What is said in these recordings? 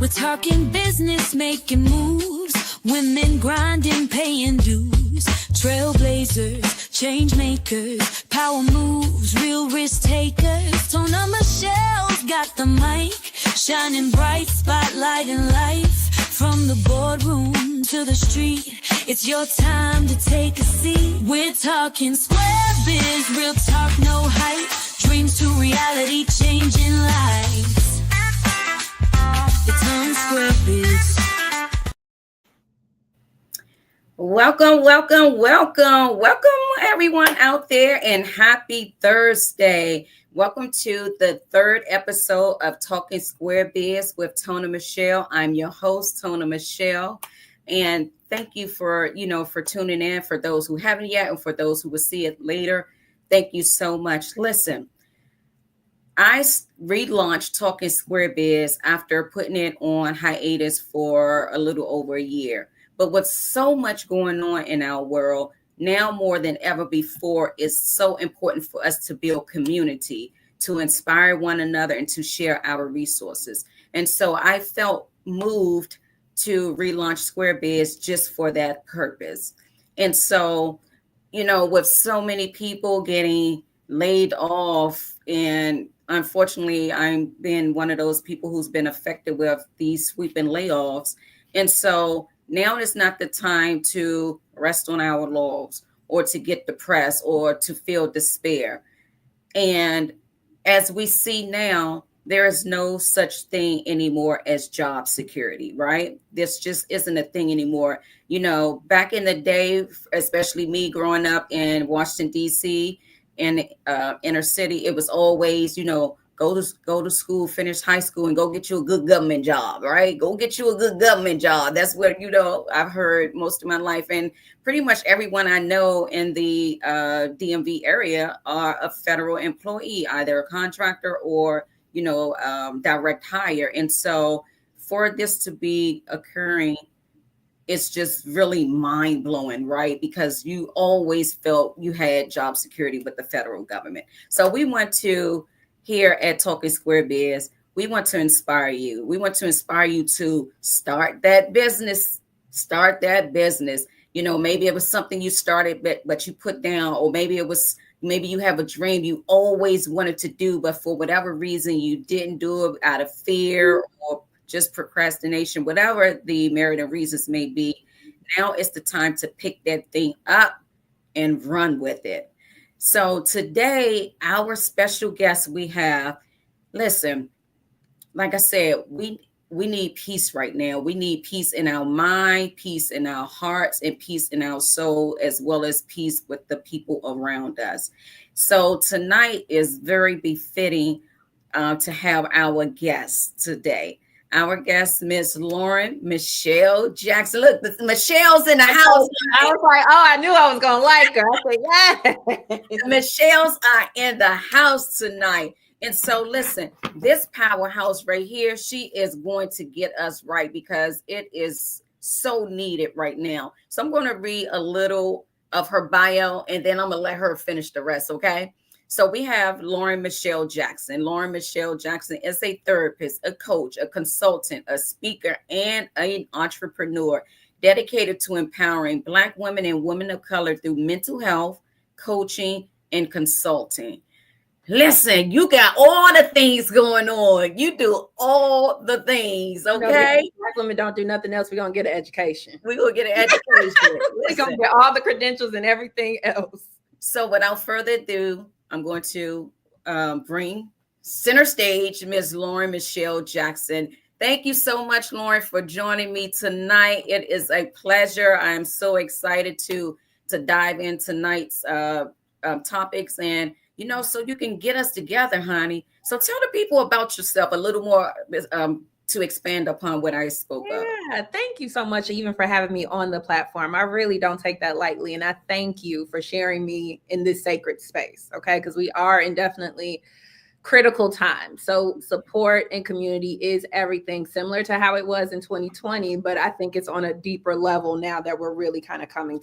We're talking business, making moves, women grinding, paying dues, trailblazers, change makers, power moves, real risk takers. Tona Michelle's got the mic, shining bright, spotlighting life. From the boardroom to the street, it's your time to take a seat. We're talking square biz, real talk, no hype. Dreams to reality, changing lives. The Talkin Square Biz. Welcome everyone out there, and happy Thursday. Welcome to the third episode of Talkin Square Biz with Tona Michelle. I'm your host, Tona Michelle, and thank you for tuning in. For those who haven't yet, and for those who will see it later, thank you so much. Listen, I relaunched Talkin Square Biz after putting it on hiatus for a little over a year. But with so much going on in our world, now more than ever before, it's so important for us to build community, to inspire one another, and to share our resources. And so I felt moved to relaunch Square Biz just for that purpose. And so, with so many people getting laid off, and unfortunately, I've been one of those people who's been affected with these sweeping layoffs. And so now is not the time to rest on our laurels or to get depressed or to feel despair. And as we see now, there is no such thing anymore as job security, right? This just isn't a thing anymore. Back in the day, especially me growing up in Washington, D.C., in inner city, it was always, go to school, finish high school, and go get you a good government job, right? Go get you a good government job. That's what, I've heard most of my life. And pretty much everyone I know in the DMV area are a federal employee, either a contractor or, direct hire. And so for this to be occurring, it's just really mind blowing, right? Because you always felt you had job security with the federal government. So we want to, here at Talkin Square Biz, we want to inspire you. We want to inspire you to start that business. Maybe it was something you started, but you put down, or maybe you have a dream you always wanted to do, but for whatever reason, you didn't do it out of fear or just procrastination, whatever the myriad of reasons may be. Now it's the time to pick that thing up and run with it. So today, our special guest we have, listen, like I said, we need peace right now. We need peace in our mind, peace in our hearts, and peace in our soul, as well as peace with the people around us. So tonight is very befitting to have our guest today. Our guest, Miss Lauren Michelle Jackson. Look, Michelle's in the house. I was like, I knew I was going to like her. I said, yeah. The Michelle's are in the house tonight. And so listen, this powerhouse right here, she is going to get us right because it is so needed right now. So I'm going to read a little of her bio, and then I'm going to let her finish the rest, okay? So we have Lauren Michelle Jackson. Lauren Michelle Jackson is a therapist, a coach, a consultant, a speaker, and an entrepreneur dedicated to empowering Black women and women of color through mental health, coaching, and consulting. Listen, you got all the things going on. You do all the things, okay? Black women don't do nothing else. We're going to get an education. We're going to get an education. We're going to get all the credentials and everything else. So without further ado, I'm going to bring center stage Ms. Lauren Michelle Jackson. Thank you so much, Lauren, for joining me tonight. It is a pleasure. I'm so excited to dive in tonight's topics, and so you can get us together, honey. So tell the people about yourself a little more to expand upon what I spoke of. Yeah, thank you so much even for having me on the platform. I really don't take that lightly. And I thank you for sharing me in this sacred space, okay? Because we are in definitely critical times. So support and community is everything, similar to how it was in 2020. But I think it's on a deeper level now that we're really kind of coming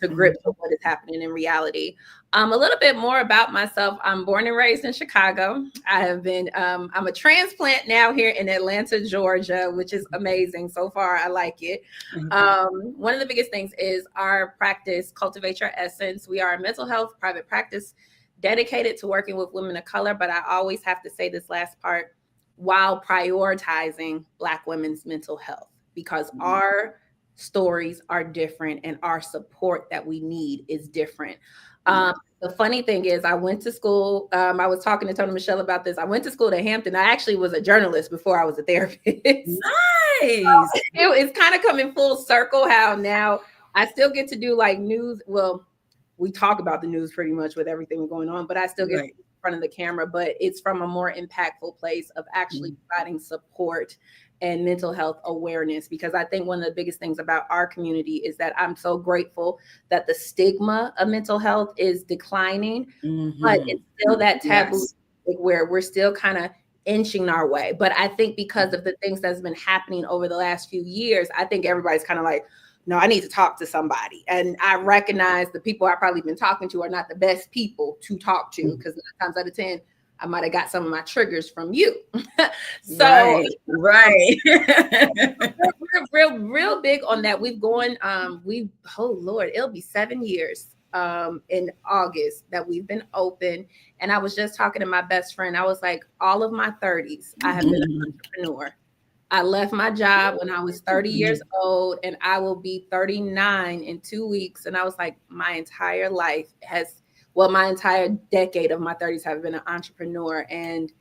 to grips with what is happening in reality. A little bit more about myself. I'm born and raised in Chicago. I have been, I'm a transplant now here in Atlanta, Georgia, which is amazing. So far, I like it. One of the biggest things is our practice, Cultivate Your Essence. We are a mental health private practice dedicated to working with women of color. But I always have to say this last part, while prioritizing Black women's mental health, because our stories are different and our support that we need is different. The funny thing is I went to school. I was talking to Tona Michelle about this. I went to school at Hampton. I actually was a journalist before I was a therapist. Nice. It's kind of coming full circle how now I still get to do like news. Well, we talk about the news pretty much with everything going on, but I still get to be in front of the camera, but it's from a more impactful place of actually providing support and mental health awareness, because I think one of the biggest things about our community is that I'm so grateful that the stigma of mental health is declining, but it's still that taboo where we're still kind of inching our way. But I think because of the things that's been happening over the last few years, I think everybody's kind of like, no, I need to talk to somebody. And I recognize the people I've probably been talking to are not the best people to talk to, because 9 times out of 10, I might have got some of my triggers from you. So right. we're real big on that. We've gone, oh Lord, it'll be 7 years in August that we've been open. And I was just talking to my best friend. I was like, all of my 30s, I have been an entrepreneur. I left my job when I was 30 years old, and I will be 39 in 2 weeks. And I was like, my entire life my entire decade of my 30s have been an entrepreneur. And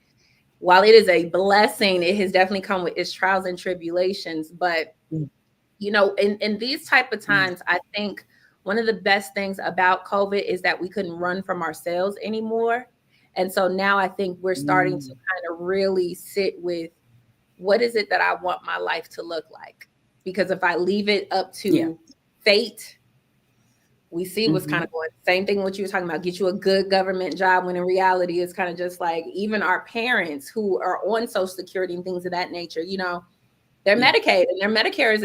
while it is a blessing, it has definitely come with its trials and tribulations. But, you know, in these type of times, I think one of the best things about COVID is that we couldn't run from ourselves anymore. And so now I think we're starting to kind of really sit with, what is it that I want my life to look like? Because if I leave it up to fate, we see what's kind of going. Same thing what you were talking about, get you a good government job, when in reality it's kind of just like even our parents who are on Social Security and things of that nature, you know, they're Medicaid and their Medicare is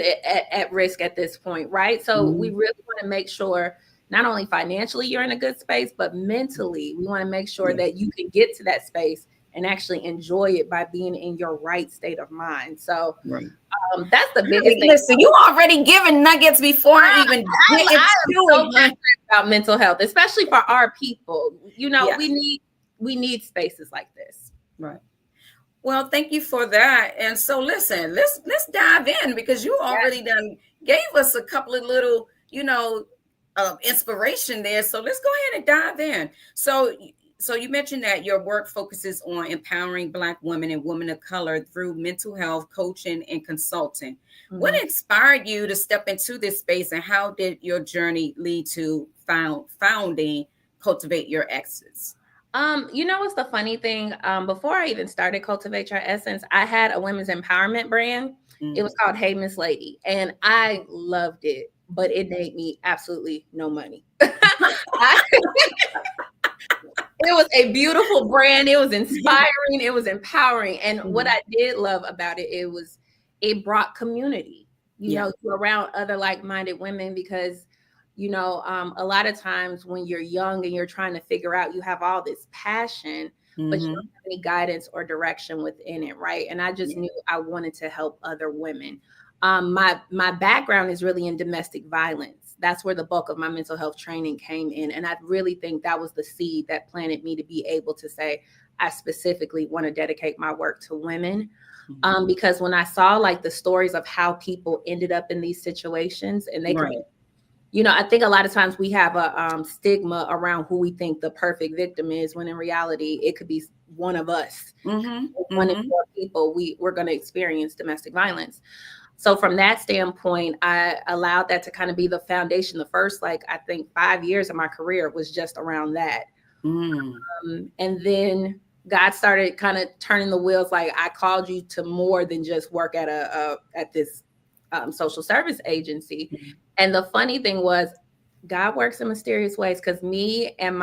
at risk at this point, right? So we really want to make sure not only financially you're in a good space, but mentally we want to make sure that you can get to that space and actually enjoy it by being in your right state of mind. So that's the biggest thing. Listen, you already given nuggets before I even get into it. About mental health, especially for our people. You know, we need spaces like this. Right. Well, thank you for that. And so listen, let's dive in, because you already done gave us a couple of little, you know, inspiration there. So let's go ahead and dive in. So you mentioned that your work focuses on empowering Black women and women of color through mental health coaching and consulting. What inspired you to step into this space, and how did your journey lead to founding Cultivate Your Essence? You know what's the funny thing? Before I even started Cultivate Your Essence, I had a women's empowerment brand. It was called Hey Miss Lady, and I loved it, but it made me absolutely no money. It was a beautiful brand. It was inspiring. It was empowering. And what I did love about it, it brought community, you know, around other like-minded women, because, you know, a lot of times when you're young and you're trying to figure out, you have all this passion, but you don't have any guidance or direction within it. Right. And I just knew I wanted to help other women. My background is really in domestic violence. That's where the bulk of my mental health training came in. And I really think that was the seed that planted me to be able to say, I specifically want to dedicate my work to women. Because when I saw like the stories of how people ended up in these situations, and they could be, you know, I think a lot of times we have a stigma around who we think the perfect victim is, when in reality, it could be one of us. One in 4 people, we're going to experience domestic violence. So from that standpoint, I allowed that to kind of be the foundation. The first, like, I think 5 years of my career was just around that. And then God started kind of turning the wheels. Like, I called you to more than just work at this social service agency. And the funny thing was, God works in mysterious ways, because me and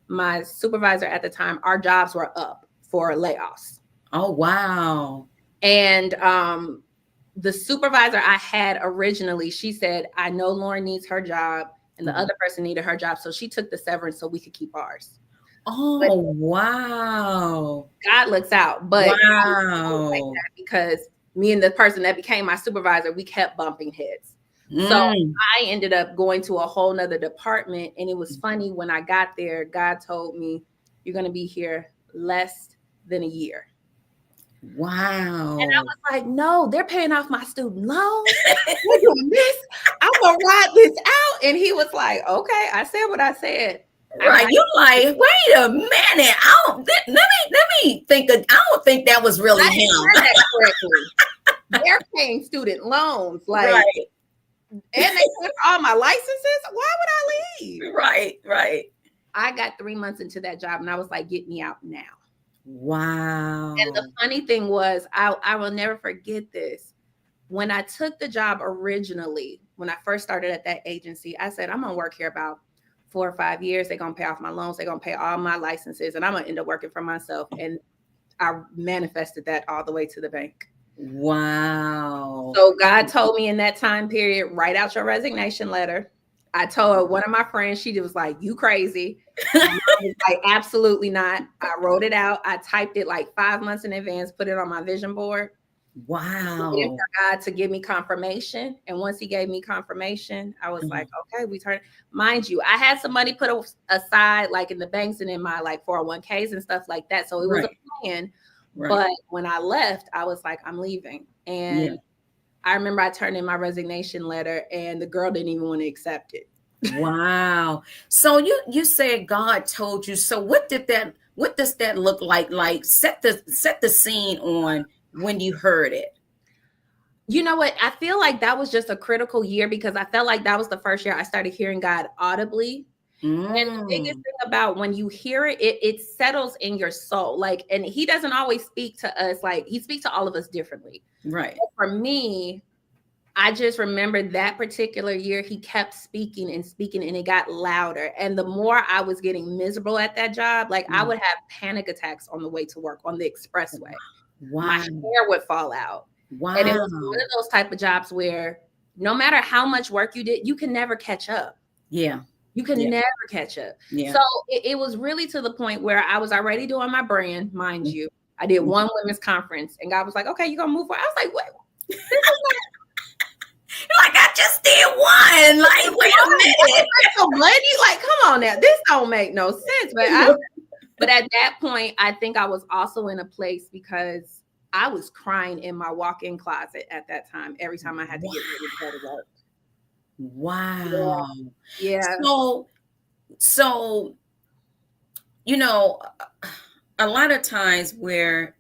my supervisor at the time, our jobs were up for layoffs. Oh, wow. And the supervisor I had originally, she said, I know Lauren needs her job. and the other person needed her job. So she took the severance so we could keep ours. But Oh, wow. God looks out. But like Wow. that because me and the person that became my supervisor, we kept bumping heads. So I ended up going to a whole nother department. And it was funny when I got there, God told me, you're going to be here less than a year. Wow. And I was like, no, they're paying off my student loans. We're doing this. I'm going to ride this out. And he was like, okay, I said what I said. Right. You like, wait a minute. Let me think. I don't think that was really him. They're paying student loans. Like, right. And they took all my licenses. Why would I leave? Right. I got 3 months into that job and I was like, get me out now. Wow. And the funny thing was, I will never forget this. When I took the job originally, when I first started at that agency, I said, I'm going to work here about 4 or 5 years. They're going to pay off my loans. They're going to pay all my licenses. And I'm going to end up working for myself. And I manifested that all the way to the bank. Wow. So God told me in that time period, write out your resignation letter. I told one of my friends, she was like, you crazy. I was like, absolutely not. I wrote it out. I typed it like 5 months in advance, put it on my vision board. Wow. For God to give me confirmation. And once he gave me confirmation, I was like, okay, we turned. Mind you, I had some money put aside like in the banks and in my like 401ks and stuff like that. So it was a plan. Right. But when I left, I was like, I'm leaving. And I remember I turned in my resignation letter and the girl didn't even want to accept it. Wow. So you said God told you. So what does that look like? Like set the scene on when you heard it. You know what? I feel like that was just a critical year because I felt like that was the first year I started hearing God audibly. And the biggest thing about when you hear it, it settles in your soul. Like, and he doesn't always speak to us. Like he speaks to all of us differently. Right. But for me, I just remember that particular year, he kept speaking and it got louder. And the more I was getting miserable at that job, like I would have panic attacks on the way to work on the expressway. Wow. My hair would fall out. Wow. And it was one of those type of jobs where no matter how much work you did, you can never catch up. Yeah. You can never catch up. Yeah. So it was really to the point where I was already doing my brand, mind you. I did one women's conference and God was like, okay, you're going to move forward. I was like, what? Like I just did one. Like, wait a minute. So bloody? Like, come on now. This don't make no sense. But at that point, I think I was also in a place because I was crying in my walk-in closet at that time. Every time I had to get ready to go to work. Wow. Yeah. So, you know, a lot of times when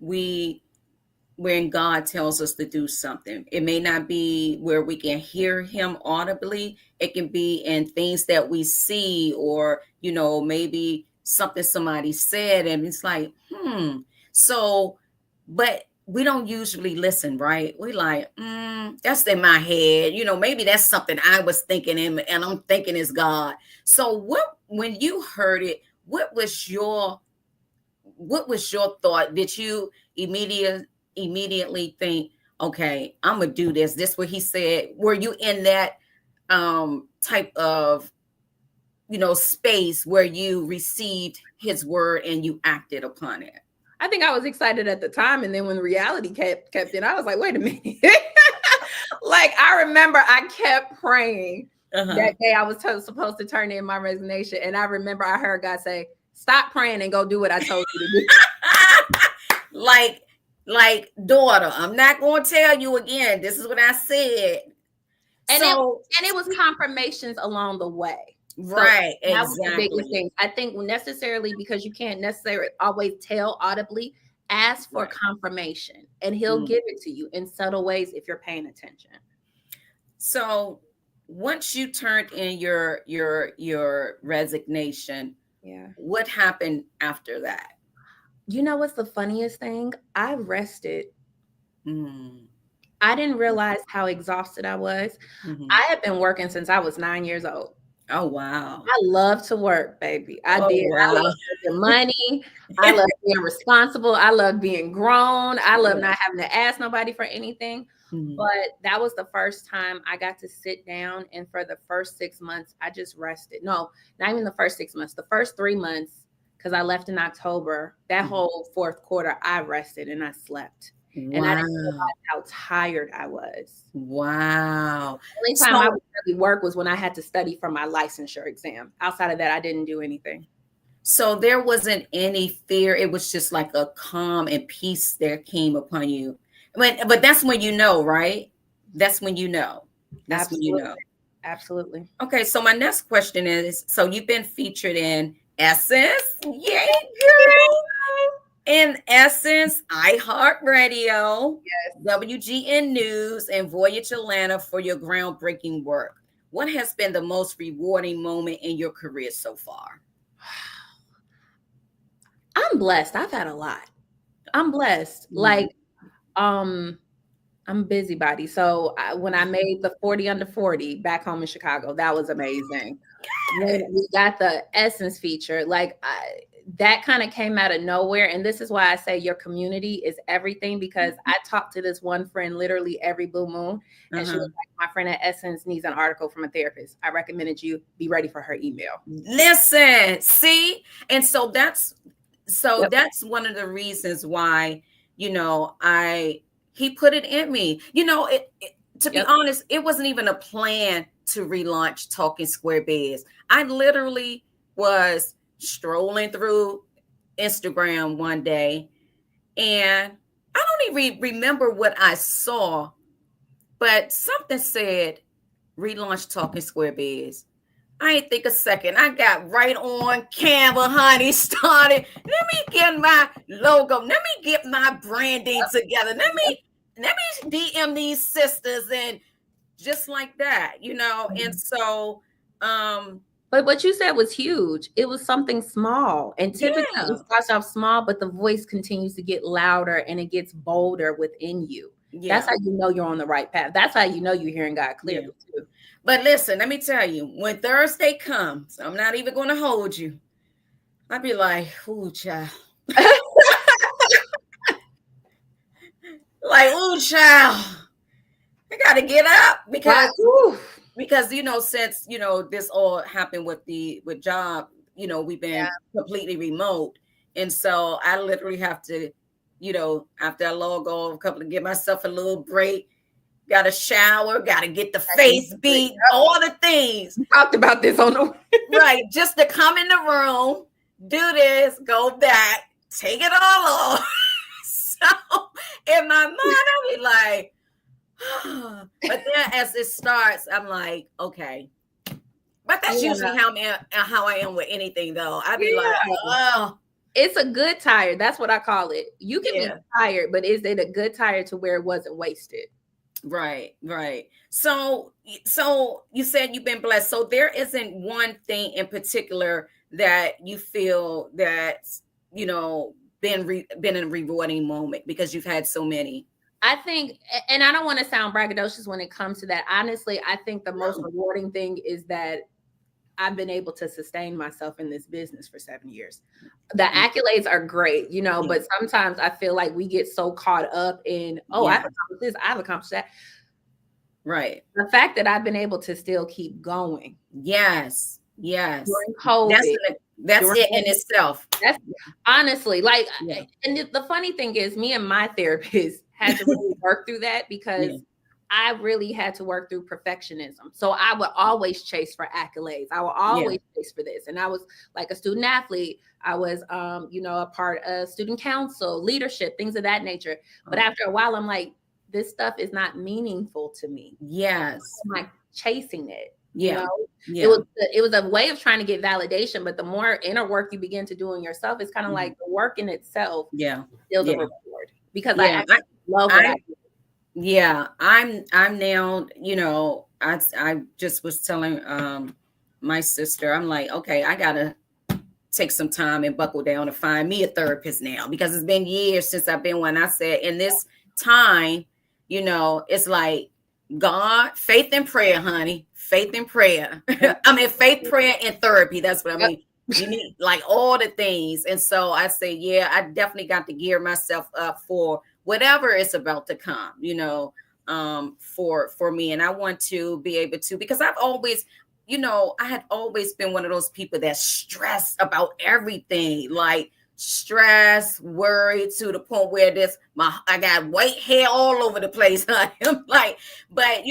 God tells us to do something, it may not be where we can hear him audibly. It can be in things that we see or, you know, maybe something somebody said and it's like, So, but we don't usually listen, right? We like, that's in my head. You know, maybe that's something I was thinking and I'm thinking is God. So when you heard it, what was your thought? Did you immediately think, okay, I'm gonna do this? This what he said. Were you in that type of, you know, space where you received his word and you acted upon it? I think I was excited at the time. And then when reality kept in, I was like, wait a minute. Like, I remember I kept praying that day I was supposed to turn in my resignation. And I remember I heard God say, stop praying and go do what I told you to do. like, daughter, I'm not going to tell you again. This is what I said. And it was confirmations along the way. Right. So that was the biggest thing. I think necessarily because you can't necessarily always tell audibly, ask for confirmation and he'll give it to you in subtle ways if you're paying attention. So once you turned in your resignation, what happened after that? You know what's the funniest thing? I rested. I didn't realize how exhausted I was. I had been working since I was 9 years old. Oh, wow. I love to work, baby. I did. Wow. I love making money. I love being responsible. I love being grown. I love not having to ask nobody for anything. But that was the first time I got to sit down. And for the first 6 months, I just rested. No, not even the first 6 months. The first 3 months, because I left in October, that whole fourth quarter, I rested and I slept. And I didn't realize how tired I was. Wow. The only time I would really work was when I had to study for my licensure exam. Outside of that, I didn't do anything. So there wasn't any fear. It was just like a calm and peace that came upon you. But that's when you know, right? That's when you know. That's Absolutely. when you know. Absolutely. Okay, so my next question is, so you've been featured in Essence. Yay, girl. In Essence, iHeart Radio, WGN News, and Voyage Atlanta for your groundbreaking work. What has been the most rewarding moment in your career so far? I'm blessed. I've had a lot. I'm blessed. Like, I'm a busybody. So when I made the 40 under 40 back home in Chicago, that was amazing. When we got the Essence feature, like that kind of came out of nowhere. And this is why I say your community is everything, because I talked to this one friend literally every blue moon. And she was like, my friend at Essence needs an article from a therapist. I recommended you be ready for her email. Listen, see? And so that's one of the reasons why, you know, he put it in me. You know, to be honest, it wasn't even a plan to relaunch Talkin Square Biz. I literally was strolling through Instagram one day, and I don't even remember what I saw, but something said relaunch Talkin Square Biz. I ain't think a second. I got right on Canva, honey, started. Let me get my logo. Let me get my branding together. Let me DM these sisters, and just like that, you know. And so but what you said was huge. It was something small, and typically it starts off small, but the voice continues to get louder and it gets bolder within you. That's how you know you're on the right path. That's how you know you're hearing God clearly too. But listen, let me tell you, when Thursday comes, I'm not even going to hold you. I'd be like, ooh, child. Like, ooh, child. I got to get up because, you know, since, you know, this all happened with job, you know, we've been completely remote. And so I literally have to, you know, after I log off, give myself a little break. Got to shower, got to get the face beat, all the things. We talked about this on the right. Just to come in the room, do this, go back, take it all off. So in my mind, I'll be like, but then as it starts, I'm like, okay. But that's usually how I am with anything, though. I'd be like, oh. It's a good tired. That's what I call it. You can be tired, but is it a good tired to where it wasn't wasted? Right. So you said you've been blessed. So there isn't one thing in particular that you feel that's, you know, been a rewarding moment, because you've had so many. I think, and I don't want to sound braggadocious when it comes to that. Honestly, I think the most rewarding thing is that I've been able to sustain myself in this business for 7 years. The accolades are great, you know, but sometimes I feel like we get so caught up in, I've accomplished this, I've accomplished that. Right. The fact that I've been able to still keep going. Yes. During COVID. That's it in itself. That's honestly like, and the funny thing is, me and my therapist had to really work through that, because I really had to work through perfectionism. So I would always chase for accolades. I would always chase for this. And I was like a student athlete. I was, you know, a part of student council, leadership, things of that nature. But after a while, I'm like, this stuff is not meaningful to me. Yes. I'm like chasing it. Yeah. You know? It was a way of trying to get validation, but the more inner work you begin to do in yourself, it's kind of like the work in itself. Still the reward, because I actually love what I do. Yeah, I'm now, you know, I just was telling my sister, I'm like, okay, I gotta take some time and buckle down and find me a therapist now, because it's been years since I've been one. I said, in this time, you know, it's like God, faith and prayer, honey, faith and prayer. I mean, faith, prayer, and therapy. That's what I mean. You need like all the things. And so I say, yeah, I definitely got to gear myself up for whatever is about to come, for me. And I want to be able to, because I've always, I had always been one of those people that stress about everything, like stress, worry to the point where I got white hair all over the place. I'm like, but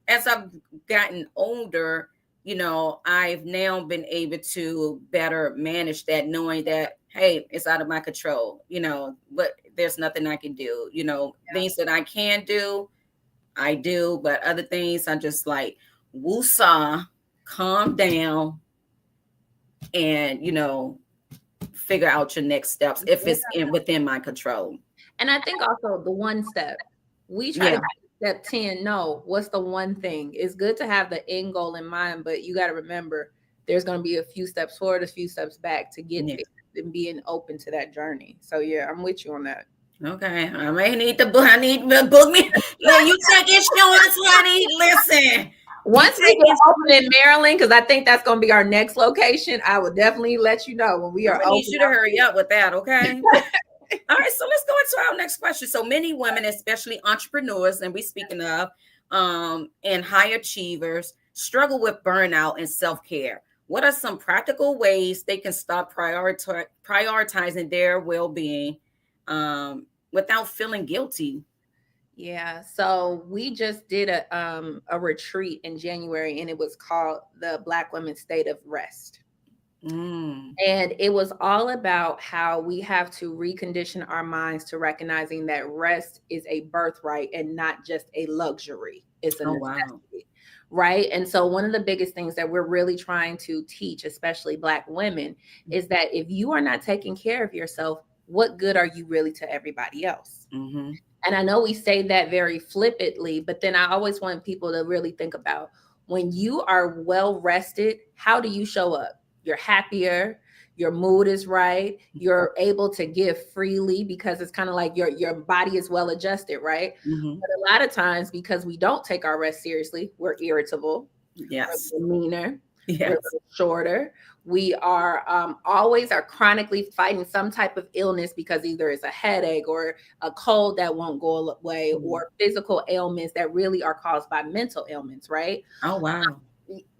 as I've gotten older, I've now been able to better manage that, knowing that, hey, it's out of my control, but there's nothing I can do, things that I can do, I do, but other things I just like, woosah, calm down, and, figure out your next steps if it's within my control. And I think also the one step, we try to step 10. No, what's the one thing? It's good to have the end goal in mind, but you got to remember there's going to be a few steps forward, a few steps back to get there, and being open to that journey. So yeah, I'm with you on that. Okay, I may need to book. I need to book me. Look, you take insurance, honey. Listen. Once we get open in Maryland, because I think that's going to be our next location, I will definitely let you know when we are open. I need you to hurry up with that, okay? All right, so let's go into our next question. So many women, especially entrepreneurs, and we're speaking of, and high achievers, struggle with burnout and self-care. What are some practical ways they can stop prioritizing their well-being without feeling guilty? Yeah, so we just did a retreat in January, and it was called the Black Women's State of Rest. And it was all about how we have to recondition our minds to recognizing that rest is a birthright and not just a luxury. It's a necessity, right? And so one of the biggest things that we're really trying to teach, especially Black women, is that if you are not taking care of yourself, what good are you really to everybody else? And I know we say that very flippantly, but then I always want people to really think about, when you are well rested, how do you show up? You're happier, your mood is right, you're able to give freely because it's kind of like your body is well adjusted, right? But a lot of times, because we don't take our rest seriously, we're irritable, we're meaner, we're shorter. We are always chronically fighting some type of illness, because either it's a headache or a cold that won't go away, or physical ailments that really are caused by mental ailments, right? Oh, wow.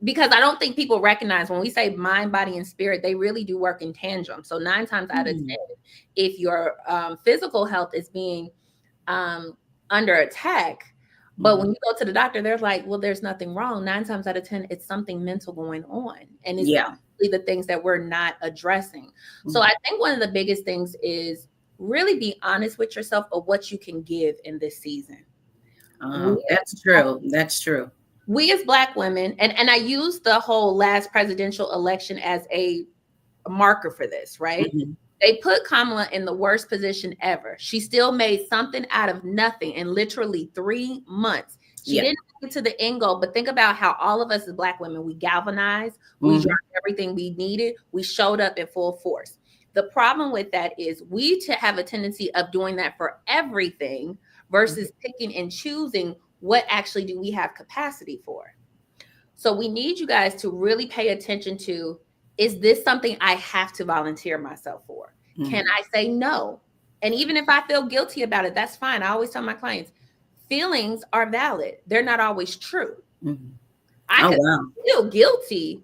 Because I don't think people recognize when we say mind, body, and spirit, they really do work in tandem. So 9 times out of 10, if your physical health is being under attack, but when you go to the doctor, they're like, well, there's nothing wrong. 9 times out of 10, it's something mental going on. And it's the things that we're not addressing. So I think one of the biggest things is really be honest with yourself of what you can give in this season. That's true. That's true. We as Black women, and I use the whole last presidential election as a marker for this, right? They put Kamala in the worst position ever. She still made something out of nothing in literally 3 months. She didn't get to the end goal, but think about how all of us as Black women, we galvanized, we dropped everything we needed, we showed up in full force. The problem with that is we have a tendency of doing that for everything versus picking and choosing what actually do we have capacity for. So we need you guys to really pay attention to, is this something I have to volunteer myself for? Can I say no? And even if I feel guilty about it, that's fine. I always tell my clients, feelings are valid. They're not always true. I could feel guilty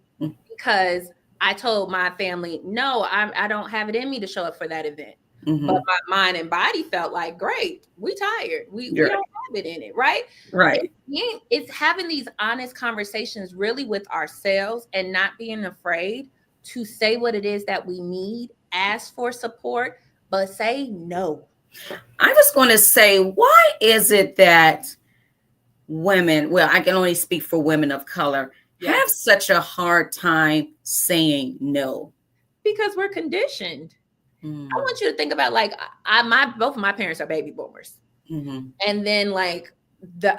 because I told my family, no, I don't have it in me to show up for that event. But my mind and body felt like, great, we tired. We don't have it in it, right? Right. It's having these honest conversations really with ourselves and not being afraid to say what it is that we need, ask for support, but say no. I was going to say, why is it that women, well, I can only speak for women of color, have such a hard time saying no? Because we're conditioned. I want you to think about, like, both of my parents are baby boomers. And then like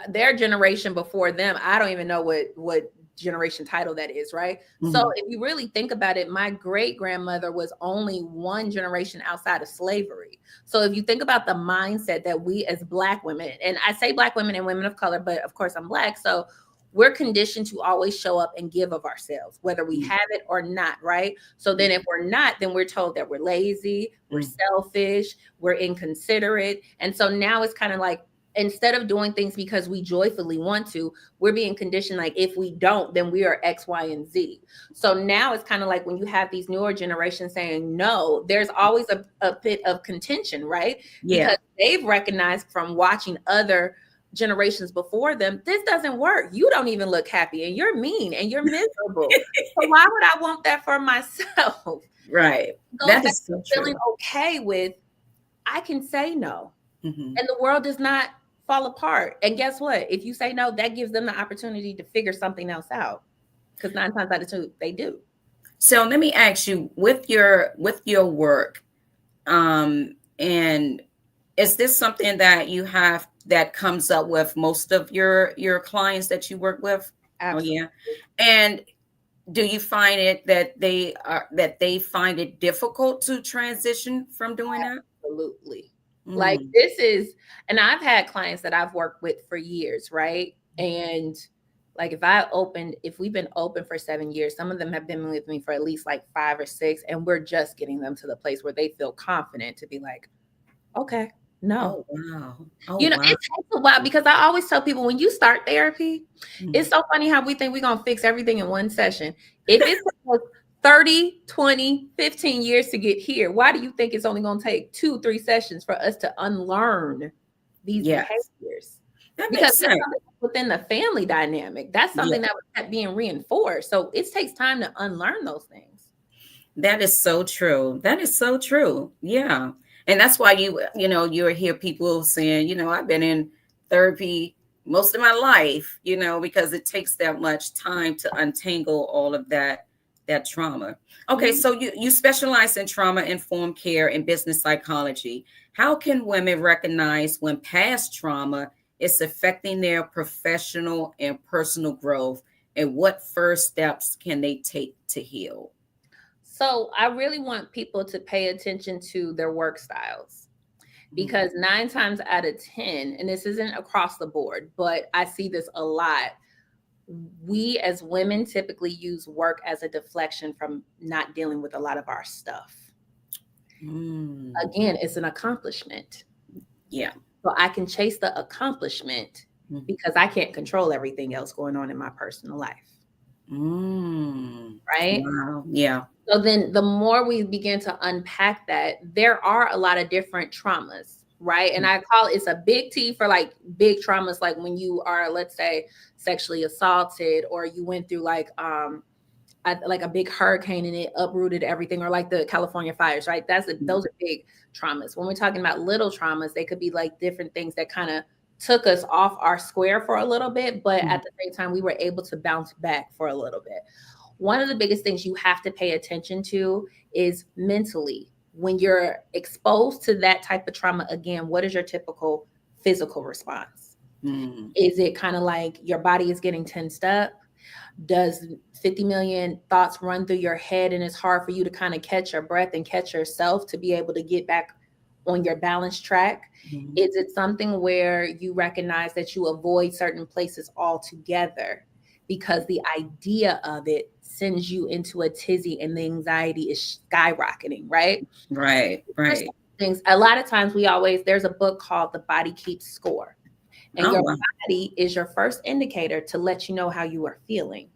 their generation before them, I don't even know what generation title that is, right? So if you really think about it, my great grandmother was only one generation outside of slavery. So if you think about the mindset that we as Black women, and I say Black women and women of color, but of course I'm Black, so we're conditioned to always show up and give of ourselves, whether we have it or not, right? So then if we're not, then we're told that we're lazy, we're selfish, we're inconsiderate. And so now it's kind of like, instead of doing things because we joyfully want to, we're being conditioned like, if we don't, then we are X, Y, and Z. So now it's kind of like when you have these newer generations saying no, there's always a bit of contention, right? Yeah. Because they've recognized from watching other generations before them, this doesn't work. You don't even look happy, and you're mean, and you're miserable. So why would I want that for myself? Right. That is so true. Feeling okay with, I can say no, and the world does not fall apart. And guess what? If you say no, that gives them the opportunity to figure something else out, because 9 times out of 10 they do. So let me ask you, with your work, and is this something that you have that comes up with most of your clients that you work with? Absolutely. Oh yeah. And do you find it that they find it difficult to transition from doing that? Absolutely. Like this is, and I've had clients that I've worked with for years, right? And like if we've been open for 7 years, some of them have been with me for at least like 5 or 6, and we're just getting them to the place where they feel confident to be like, okay, no. Oh wow. Oh, wow. It takes a while, because I always tell people, when you start therapy, it's so funny how we think we're going to fix everything in one session. If it's 30, 20, 15 years to get here, why do you think it's only going to take 2-3 sessions for us to unlearn these behaviors? Because that's within the family dynamic. That's something that was kept being reinforced. So it takes time to unlearn those things. That is so true. That is so true. Yeah. And that's why you hear people saying, I've been in therapy most of my life, because it takes that much time to untangle all of that trauma. Okay. So you specialize in trauma-informed care and business psychology. How can women recognize when past trauma is affecting their professional and personal growth, and what first steps can they take to heal? So I really want people to pay attention to their work styles, because 9 times out of 10, and this isn't across the board, but I see this a lot, we as women typically use work as a deflection from not dealing with a lot of our stuff. Again, it's an accomplishment. Yeah. So I can chase the accomplishment because I can't control everything else going on in my personal life. Right? Wow. Yeah. So then the more we begin to unpack that, there are a lot of different traumas, right? And I call it's a big T for like big traumas, like when you are, let's say, sexually assaulted, or you went through like a big hurricane and it uprooted everything, or like the California fires, right? Those are big traumas. When we're talking about little traumas, they could be like different things that kind of took us off our square for a little bit, but at the same time, we were able to bounce back for a little bit. One of the biggest things you have to pay attention to is mentally. When you're exposed to that type of trauma, again, what is your typical physical response? Is it kind of like your body is getting tensed up? Does 50 million thoughts run through your head, and it's hard for you to kind of catch your breath and catch yourself to be able to get back on your balanced track? Is it something where you recognize that you avoid certain places altogether because the idea of it sends you into a tizzy and the anxiety is skyrocketing, right? Right. Things. A lot of times there's a book called The Body Keeps Score. And your body is your first indicator to let you know how you are feeling.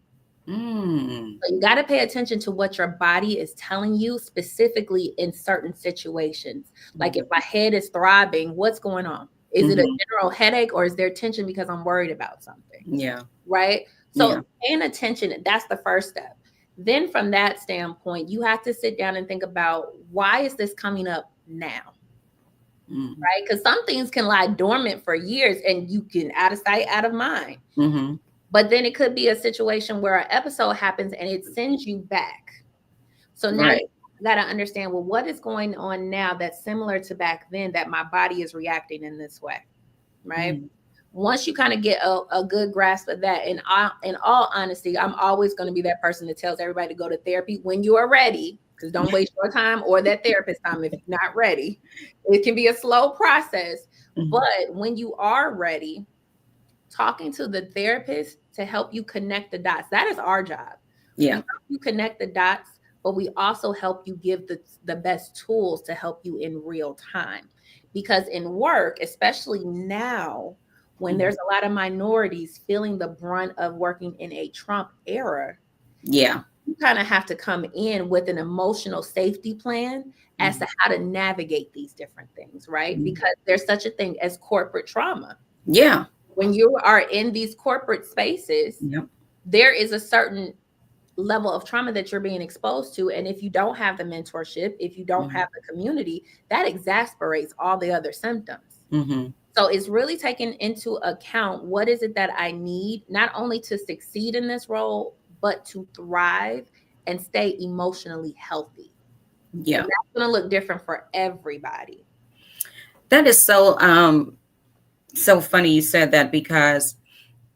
So you got to pay attention to what your body is telling you, specifically in certain situations. Like if my head is throbbing, what's going on? Is it a general headache, or is there tension because I'm worried about something? Yeah. Right. So paying attention, that's the first step. Then from that standpoint, you have to sit down and think about, why is this coming up now? Right? Because some things can lie dormant for years and you can out of sight, out of mind. But then it could be a situation where an episode happens and it sends you back. So now you got to understand, well, what is going on now that's similar to back then that my body is reacting in this way? Right? Once you kind of get a good grasp of that, in all honesty, I'm always going to be that person that tells everybody to go to therapy when you are ready, because don't waste your time or that therapist time if you're not ready. It can be a slow process, but when you are ready, talking to the therapist to help you connect the dots. That is our job. We Yeah. help you connect the dots, but we also help you give the best tools to help you in real time. Because in work, especially now, when there's a lot of minorities feeling the brunt of working in a Trump era, Yeah. you kind of have to come in with an emotional safety plan as to how to navigate these different things, right? Because there's such a thing as corporate trauma. Yeah. When you are in these corporate spaces, Yep. there is a certain level of trauma that you're being exposed to. And if you don't have the mentorship, if you don't have the community, that exasperates all the other symptoms. Mm-hmm. So it's really taking into account, what is it that I need, not only to succeed in this role, but to thrive and stay emotionally healthy. Yeah. And that's going to look different for everybody. That is so funny you said that, because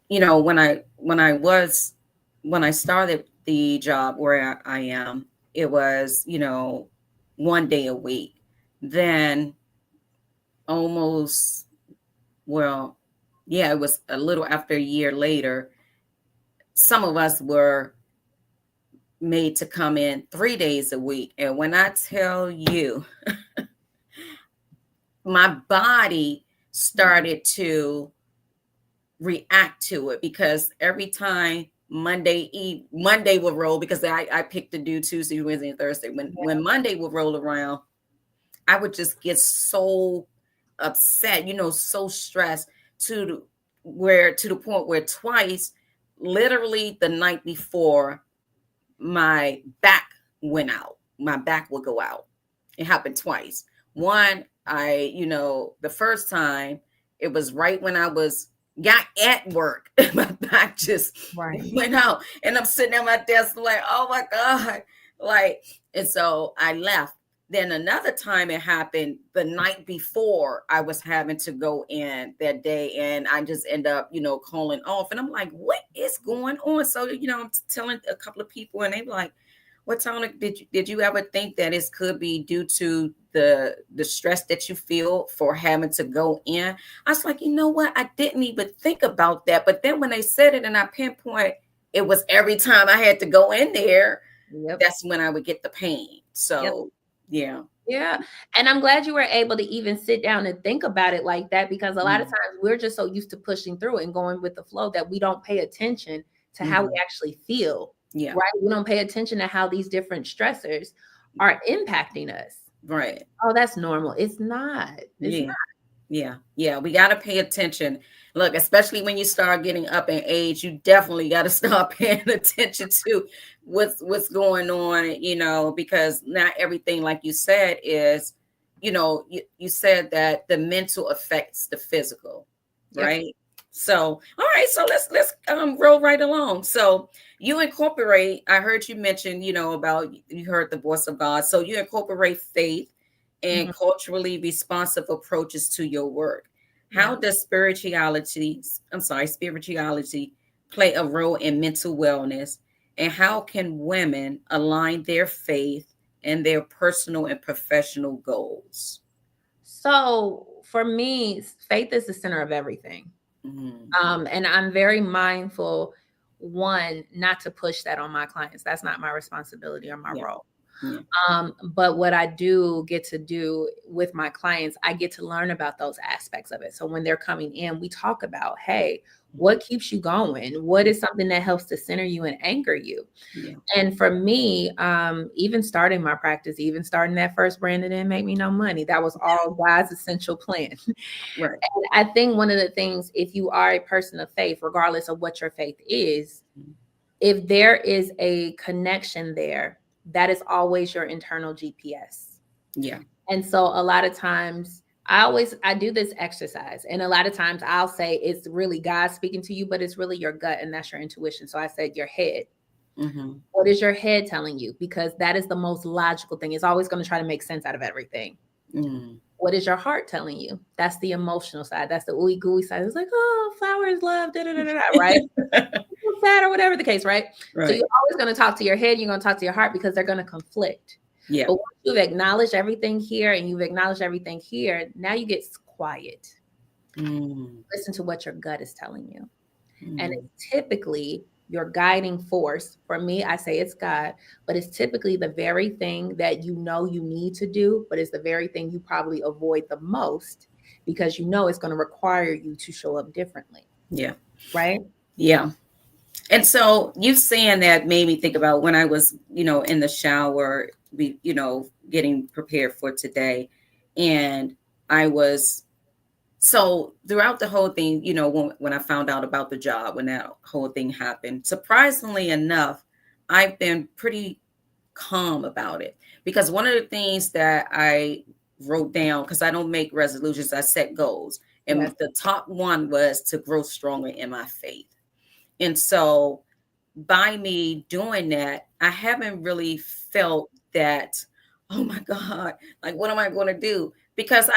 when I started the job where I am, it was 1 day a week. Then almost, well, yeah, it was a little after a year later, some of us were made to come in 3 days a week. And when I tell you, my body started to react to it, because every time Monday would roll, because I picked to do Tuesday, Wednesday, and Thursday. When Monday would roll around, I would just get so upset, so stressed, to the point where twice, literally the night before, my back went out. My back would go out. It happened twice. One, the first time, it was right when I got at work. My back just went out, and I'm sitting at my desk like, oh my God. And so I left. Then another time it happened the night before I was having to go in that day, and I just end up, calling off. And I'm like, what is going on? So, I'm telling a couple of people, and they were like, what, Tona, did you ever think that it could be due to the stress that you feel for having to go in? I was like, you know what? I didn't even think about that. But then when they said it and I pinpoint, it was every time I had to go in there, that's when I would get the pain. So, yeah. Yeah. And I'm glad you were able to even sit down and think about it like that, because a lot of times we're just so used to pushing through and going with the flow that we don't pay attention to how we actually feel. Yeah. Right. We don't pay attention to how these different stressors are impacting us. Right. Oh, that's normal. It's not. It's not. Yeah. Yeah. We got to pay attention. Look, especially when you start getting up in age, you definitely got to start paying attention to what's going on, because not everything, like you said, is, you said that the mental affects the physical, right? Yep. So, all right. So let's roll right along. So you incorporate, I heard you mention, about, you heard the voice of God. So you incorporate faith and culturally responsive approaches to your work. How does spirituality play a role in mental wellness? And how can women align their faith and their personal and professional goals? So for me, faith is the center of everything. And I'm very mindful, one, not to push that on my clients. That's not my responsibility or my role. But what I do get to do with my clients, I get to learn about those aspects of it. So when they're coming in, we talk about, hey, what keeps you going? What is something that helps to center you and anchor you? And for me, even starting my practice, even starting that first brand that didn't make me no money, that was all God's essential plan. Right. And I think one of the things, if you are a person of faith, regardless of what your faith is, if there is a connection there, that is always your internal GPS. Yeah. And so a lot of times I do this exercise, and a lot of times I'll say it's really God speaking to you, but it's really your gut, and that's your intuition. So I said your head. What is your head telling you? Because that is the most logical thing. It's always going to try to make sense out of everything. What is your heart telling you? That's the emotional side. That's the ooey gooey side. It's like, oh, flowers, love, right? Sad or whatever the case, right? So you're always going to talk to your head. You're going to talk to your heart, because they're going to conflict. Yeah. But once you've acknowledged everything here and you've acknowledged everything here, now you get quiet. Listen to what your gut is telling you. And Mm. it's typically your guiding force. For me, I say it's God, but it's typically the very thing that you know you need to do, but it's the very thing you probably avoid the most because you know it's going to require you to show up differently. Yeah. Right? Yeah. And so you saying that made me think about when I was, in the shower, getting prepared for today. And I was, so throughout the whole thing, when I found out about the job, when that whole thing happened, surprisingly enough, I've been pretty calm about it, because one of the things that I wrote down, because I don't make resolutions, I set goals. And Yes. the top one was to grow stronger in my faith. And so by me doing that, I haven't really felt that, oh my God, like what am I going to do? Because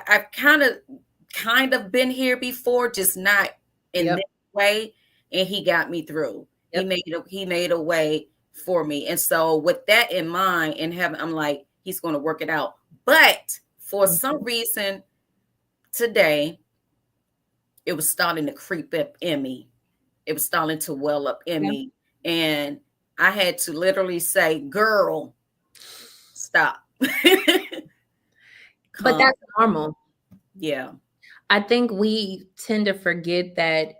I've kind of been here before, just not in Yep. this way. And he got me through. Yep. He made a way for me. And so with that in mind and having, I'm like, he's going to work it out. But for some reason today, it was starting to creep up in me. It was starting to well up in Yeah. me. And I had to literally say, girl, stop. But that's normal. Yeah. I think we tend to forget that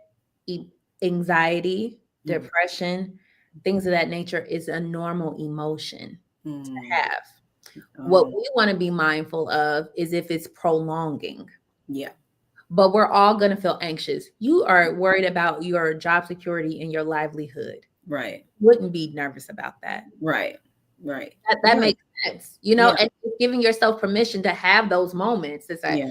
anxiety, depression, things of that nature is a normal emotion to have. What we want to be mindful of is if it's prolonging. Yeah. But we're all going to feel anxious. You are worried about your job security and your livelihood. Right. Wouldn't be nervous about that. Right. Right. That makes sense. And giving yourself permission to have those moments. It's like,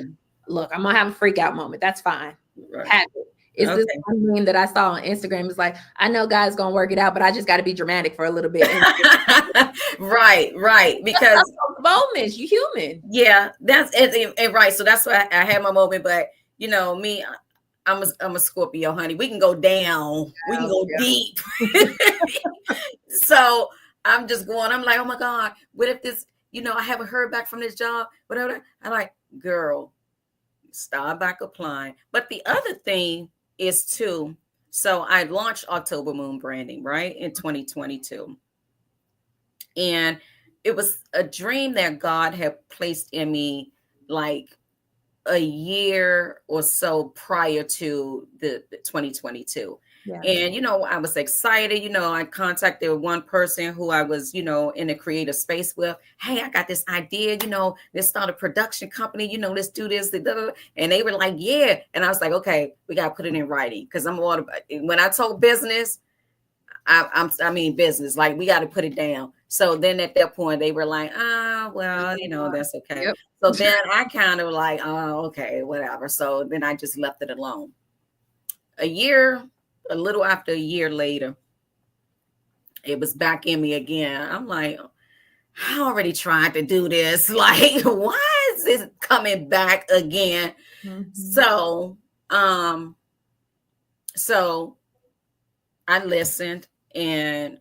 look, I'm going to have a freak out moment. That's fine. Right. Have it. It's this one meme that I saw on Instagram. It's like, I know God's going to work it out, but I just got to be dramatic for a little bit. Right. Because moments, you human. Yeah, that's it. Right. So that's why I had my moment. But me, I'm a Scorpio, honey. We can go down. We can go deep. So I'm just going, I'm like, oh my God, what if this, I haven't heard back from this job, whatever. I'm like, girl, start back applying. But the other thing is too, so I launched October Moon Branding, right, in 2022. And it was a dream that God had placed in me like a year or so prior to the 2022. Yeah. And, I was excited. I contacted one person who I was, in a creative space with. Hey, I got this idea, let's start a production company, let's do this. And they were like, yeah. And I was like, okay, we got to put it in writing, because I'm all about, when I told business, I mean business, like we got to put it down. So then at that point they were like, well, that's okay. Yep. So then I kind of like, oh, okay, whatever. So then I just left it alone. A little after a year later, it was back in me again. I'm like, I already tried to do this. Like, why is this coming back again? Mm-hmm. So I listened and,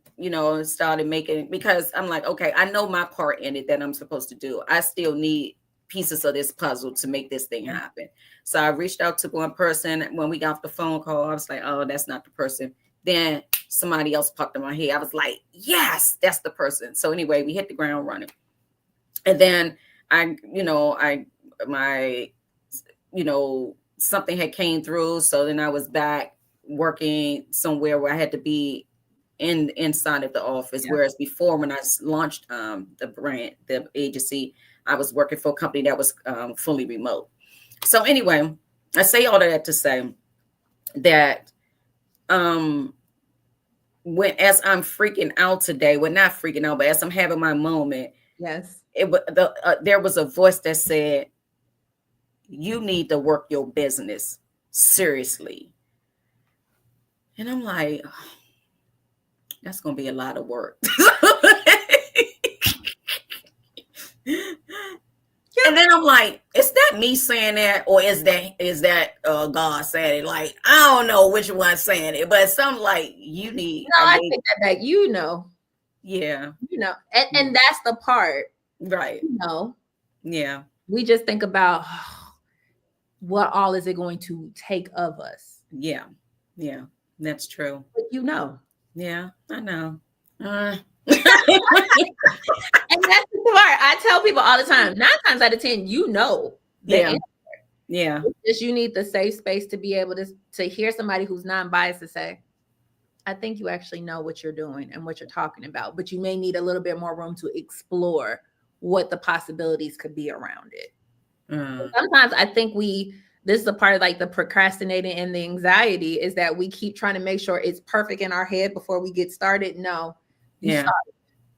started making, because I'm like, okay, I know my part in it that I'm supposed to do. I still need pieces of this puzzle to make this thing happen. So I reached out to one person. When we got off the phone call, I was like, oh, that's not the person. Then somebody else popped in my head. I was like, yes, that's the person. So anyway, we hit the ground running. And then something had came through. So then I was back working somewhere where I had to be inside of the office. Yeah. Whereas before, when I launched the agency, I was working for a company that was fully remote. So anyway, I say all of that to say that as I'm freaking out today, well, not freaking out, but as I'm having my moment, yes, there was a voice that said, you need to work your business seriously. And I'm like, oh, that's going to be a lot of work. And then I'm like, is that me saying that, or is that God saying it? Like, I don't know which one's saying it, but some like, you need. No, I think that Yeah. And that's the part. Right. Yeah. We just think about, what all is it going to take of us? Yeah. Yeah. That's true. But you know. Yeah, I know. And that's the part I tell people all the time. 9 times out of 10, you know the Yeah. answer. Yeah. It's just you need the safe space to be able to hear somebody who's non-biased to say, I think you actually know what you're doing and what you're talking about, but you may need a little bit more room to explore what the possibilities could be around it. Sometimes I think this is a part of like the procrastinating and the anxiety is that we keep trying to make sure it's perfect in our head before we get started. No, you start.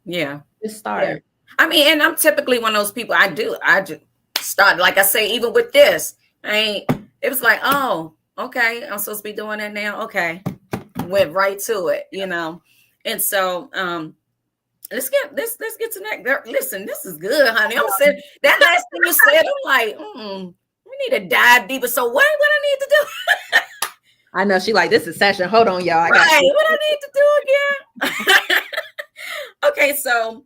Yeah. Just start. Yeah. I mean, and I'm typically one of those people. I just start, like I say, even with this, it was like, oh, okay, I'm supposed to be doing that now. Okay. Went right to it, And so let's get to that. Listen, this is good, honey. I'm saying that last thing you said, I'm like, we need to dive deeper. So what I need to do? I know she like, this is session. Hold on, y'all. What I need to do again? Okay, so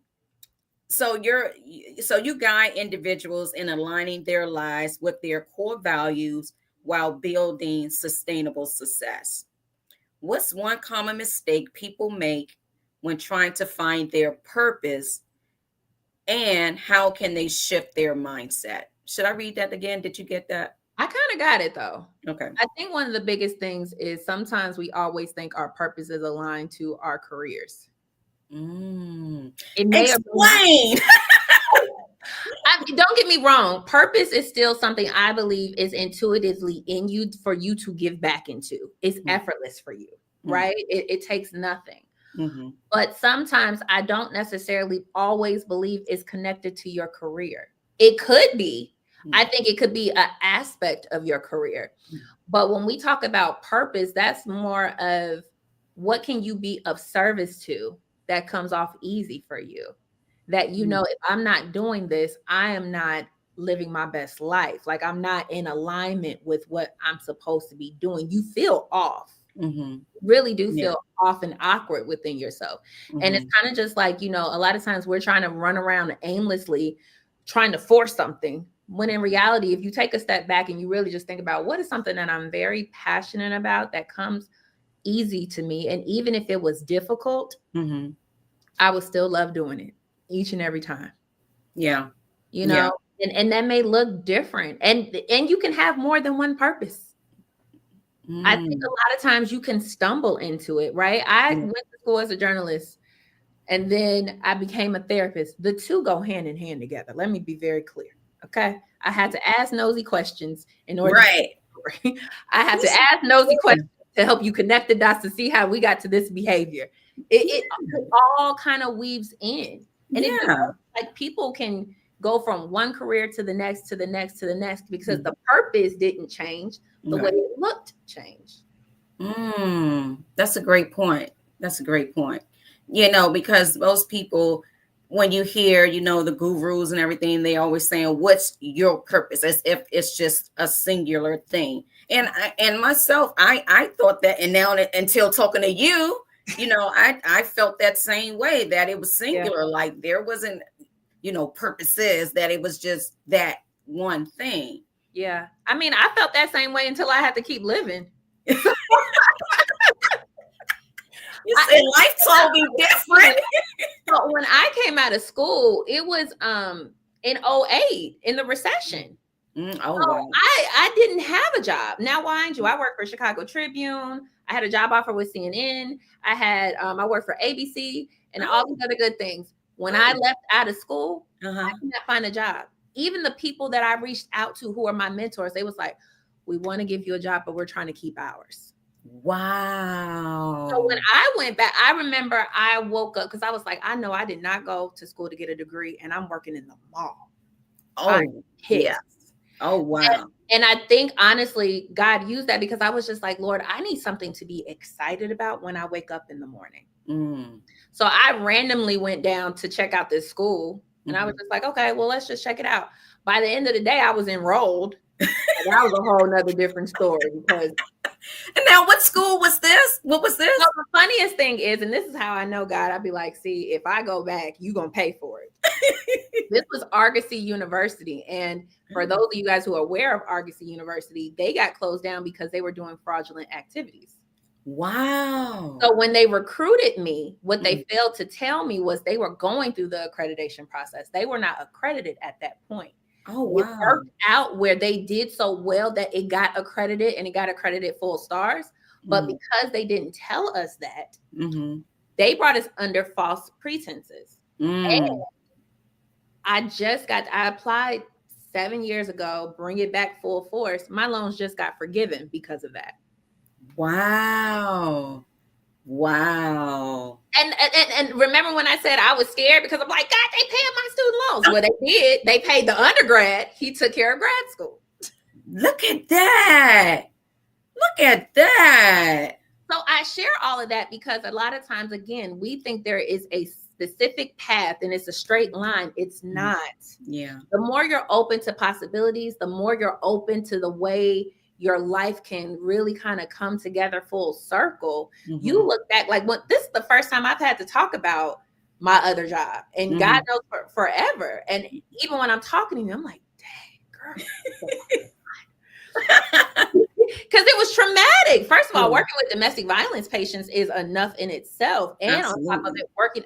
you guide individuals in aligning their lives with their core values while building sustainable success. What's one common mistake people make when trying to find their purpose, and how can they shift their mindset? Should I read that again? Did you get that? I kind of got it though. Okay. I think one of the biggest things is sometimes we always think our purpose is aligned to our careers. It may explain. Don't get me wrong. Purpose is still something I believe is intuitively in you for you to give back into. It's effortless for you, right? It takes nothing. But sometimes I don't necessarily always believe it's connected to your career. It could be. I think it could be an aspect of your career. But when we talk about purpose, that's more of what can you be of service to that comes off easy for you. That, if I'm not doing this, I am not living my best life. Like I'm not in alignment with what I'm supposed to be doing. You feel off. Really do feel off and awkward within yourself. And it's kind of just like, a lot of times we're trying to run around aimlessly trying to force something. When in reality, if you take a step back and you really just think about what is something that I'm very passionate about that comes easy to me. And even if it was difficult, I would still love doing it each and every time. Yeah. And that may look different. And you can have more than one purpose. I think a lot of times you can stumble into it, right? I went to school as a journalist and then I became a therapist. The two go hand in hand together. Let me be very clear. Okay. I had to ask nosy questions in order to I had to ask nosy questions to help you connect the dots to see how we got to this behavior. It all kind of weaves in. And like people can go from one career to the next, to the next, to the next, because the purpose didn't change. The way it looked changed. That's a great point. Because most people, when you hear, the gurus and everything, they always saying, what's your purpose? As if it's just a singular thing. And myself, I thought that, and now until talking to you, I felt that same way, that it was singular. Like there wasn't, purposes, that it was just that one thing. Yeah. I mean, I felt that same way until I had to keep living. You said life told me different. So when I came out of school, it was in 2008 in the recession. Wow. I didn't have a job. Now, mind you, I worked for Chicago Tribune. I had a job offer with CNN. I worked for ABC and all these other good things. When I left out of school, I could not find a job. Even the people that I reached out to who are my mentors, they was like, we want to give you a job, but we're trying to keep ours. Wow. So when I went back, I remember I woke up because I was like, I know I did not go to school to get a degree and I'm working in the mall. Yes. Oh, wow. And I think, honestly, God used that because I was just like, Lord, I need something to be excited about when I wake up in the morning. So I randomly went down to check out this school. And I was just like, okay, well, let's just check it out. By the end of the day, I was enrolled. That was a whole nother different story because And now, what school was this? What was this? So the funniest thing is, and this is how I know God, I'd be like, see, if I go back, you gonna pay for it. This was Argosy University. And for those of you guys who are aware of Argosy University, they got closed down because they were doing fraudulent activities. Wow. So when they recruited me, what they failed to tell me was they were going through the accreditation process. They were not accredited at that point. Oh, wow. It worked out where they did so well that it got accredited, and it got accredited full stars. But because they didn't tell us that, they brought us under false pretenses. And I applied 7 years ago, bring it back full force. My loans just got forgiven because of that. Wow. Wow. And remember when I said I was scared because I'm like, God, they paid my student loans. Well, they did. They paid the undergrad. He took care of grad school. Look at that. Look at that. So I share all of that because a lot of times, again, we think there is a specific path and it's a straight line. It's not. Yeah. The more you're open to possibilities, the more you're open to the way your life can really kind of come together full circle. You look back like, what? This is the first time I've had to talk about my other job, and God knows forever. And even when I'm talking to you, I'm like, dang, girl. Because it was traumatic. First of all, working with domestic violence patients is enough in itself. And on top of it, working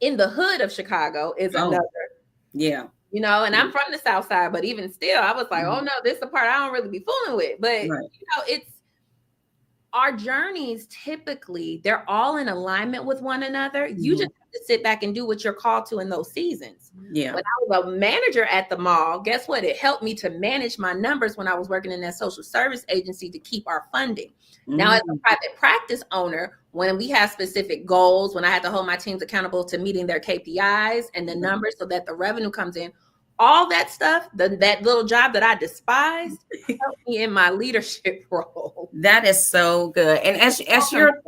in the hood of Chicago is another. Yeah. You know, and I'm from the South Side, but even still, I was like, oh no, this is the part I don't really be fooling with. But, you know, it's our journeys, typically, they're all in alignment with one another. You just have to sit back and do what you're called to in those seasons. Yeah. When I was a manager at the mall, guess what? It helped me to manage my numbers when I was working in that social service agency to keep our funding. Now, as a private practice owner, when we have specific goals, when I had to hold my teams accountable to meeting their KPIs and the numbers so that the revenue comes in, all that stuff, that little job that I despised, helped me in my leadership role. That is so good. And as you're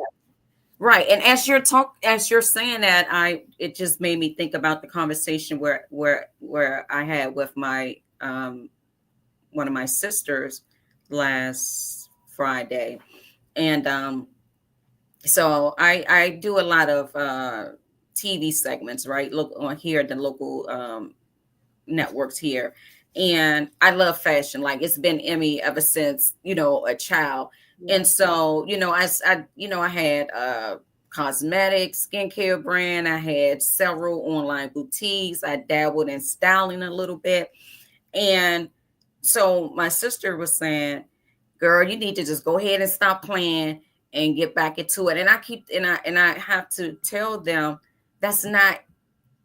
right, and as you're saying that, it just made me think about the conversation where I had with my one of my sisters last Friday. And so I do a lot of TV segments, right? Look on here, the local networks here. And I love fashion. Like, it's been Emmy ever since, a child. Yeah. And so, I had cosmetics, skincare brand. I had several online boutiques. I dabbled in styling a little bit. And so my sister was saying, girl, you need to just go ahead and stop playing and get back into it. And I have to tell them that's not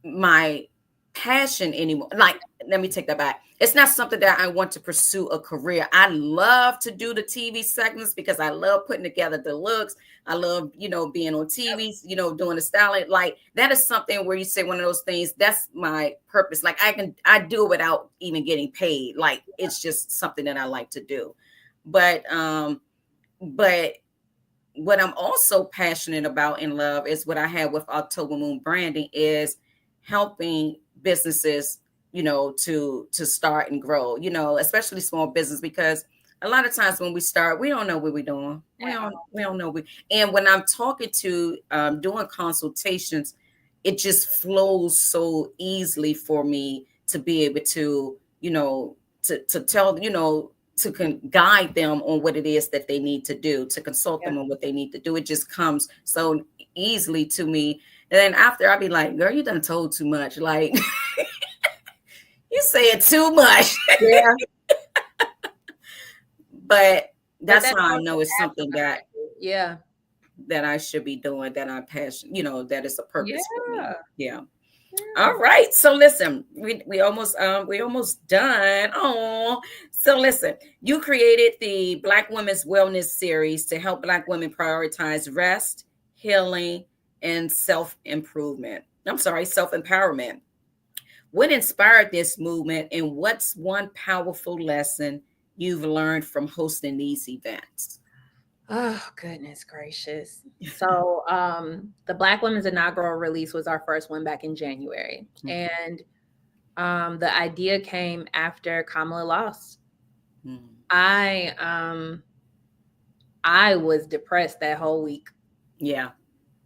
my passion anymore. Like, let me take that back. It's not something that I want to pursue a career. I love to do the TV segments because I love putting together the looks. I love, being on TV, doing the styling. Like, that is something where you say one of those things, that's my purpose. Like, I do it without even getting paid. Like, it's just something that I like to do. But what I'm also passionate about in love is what I had with October Moon Branding is helping businesses, to start and grow, especially small business, because a lot of times when we start, we don't know what we're doing. We don't know. And when I'm talking to, doing consultations, it just flows so easily for me to be able to, to tell, to guide them on what it is that they need to do, to consult them on what they need to do. It just comes so easily to me. And then after, I'll be like, girl, you done told too much. Like, you saying too much. Yeah. But that's how I know it's something that I should be doing, that I'm passionate, that is a purpose for me. Yeah. All right. So listen, we almost done. Oh, so listen, you created the Black Women's Wellness Series to help Black women prioritize rest, healing, and self-empowerment. What inspired this movement, and what's one powerful lesson you've learned from hosting these events? Oh, goodness gracious. So the Black Women's inaugural release was our first one back in January. And the idea came after Kamala lost. I I was depressed that whole week. Yeah.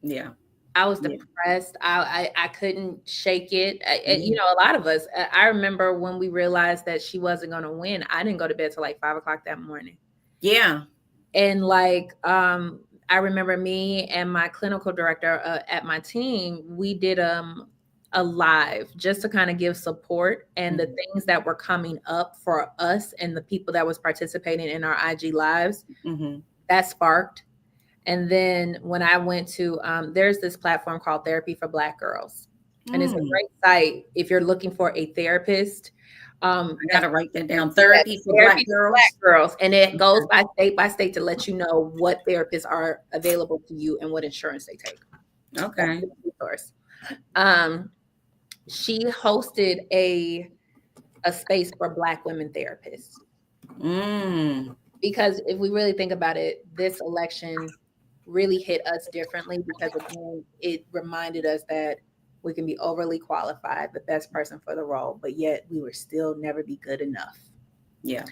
Yeah. I was Yeah. depressed. I couldn't shake it. Mhm. You know, a lot of us. I remember when we realized that she wasn't going to win. I didn't go to bed till like 5 o'clock that morning. Yeah. And like, I remember me and my clinical director at my team, we did a live just to kind of give support and the things that were coming up for us and the people that was participating in our IG lives. That sparked. And then when I went to, there's this platform called Therapy for Black Girls. And it's a great site if you're looking for a therapist. I gotta write that down. Therapy for Black girls. And it goes by state to let you know what therapists are available to you and what insurance they take. Okay. She hosted a space for Black women therapists. Because if we really think about it, this election really hit us differently because again, it reminded us that we can be overly qualified, the best person for the role, but yet we would still never be good enough. Yeah.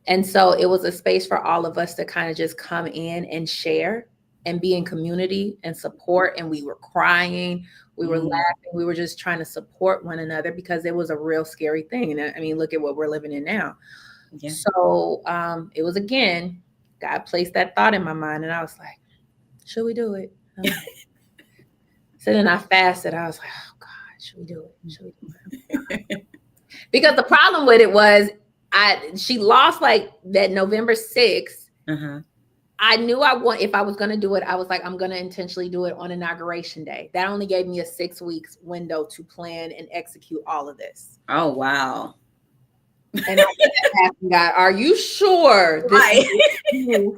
And so it was a space for all of us to kind of just come in and share and be in community and support. And we were crying, we were laughing, we were just trying to support one another because it was a real scary thing. And I mean, look at what we're living in now. Yeah. So it was, again, God placed that thought in my mind and I was like, should we do it? So then I fasted. I was like, oh God, should we do it? Should we do it? Because the problem with it was she lost like that November 6th. I knew if I was going to do it, I was like, I'm going to intentionally do it on Inauguration Day. That only gave me a 6 weeks window to plan and execute all of this. Oh, wow. And I kept asking God, are you sure this is what you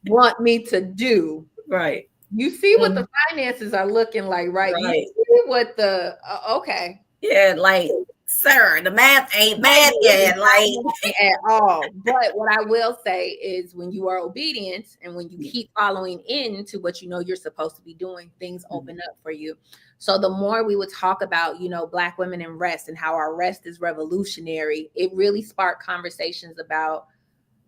want me to do? Right. You see what the finances are looking like, right? You see what the, okay. Yeah, like, sir, the math ain't math yet, like at all. But what I will say is when you are obedient and when you keep following into what you know you're supposed to be doing, things open up for you. So the more we would talk about, you know, Black women in rest and how our rest is revolutionary, it really sparked conversations about,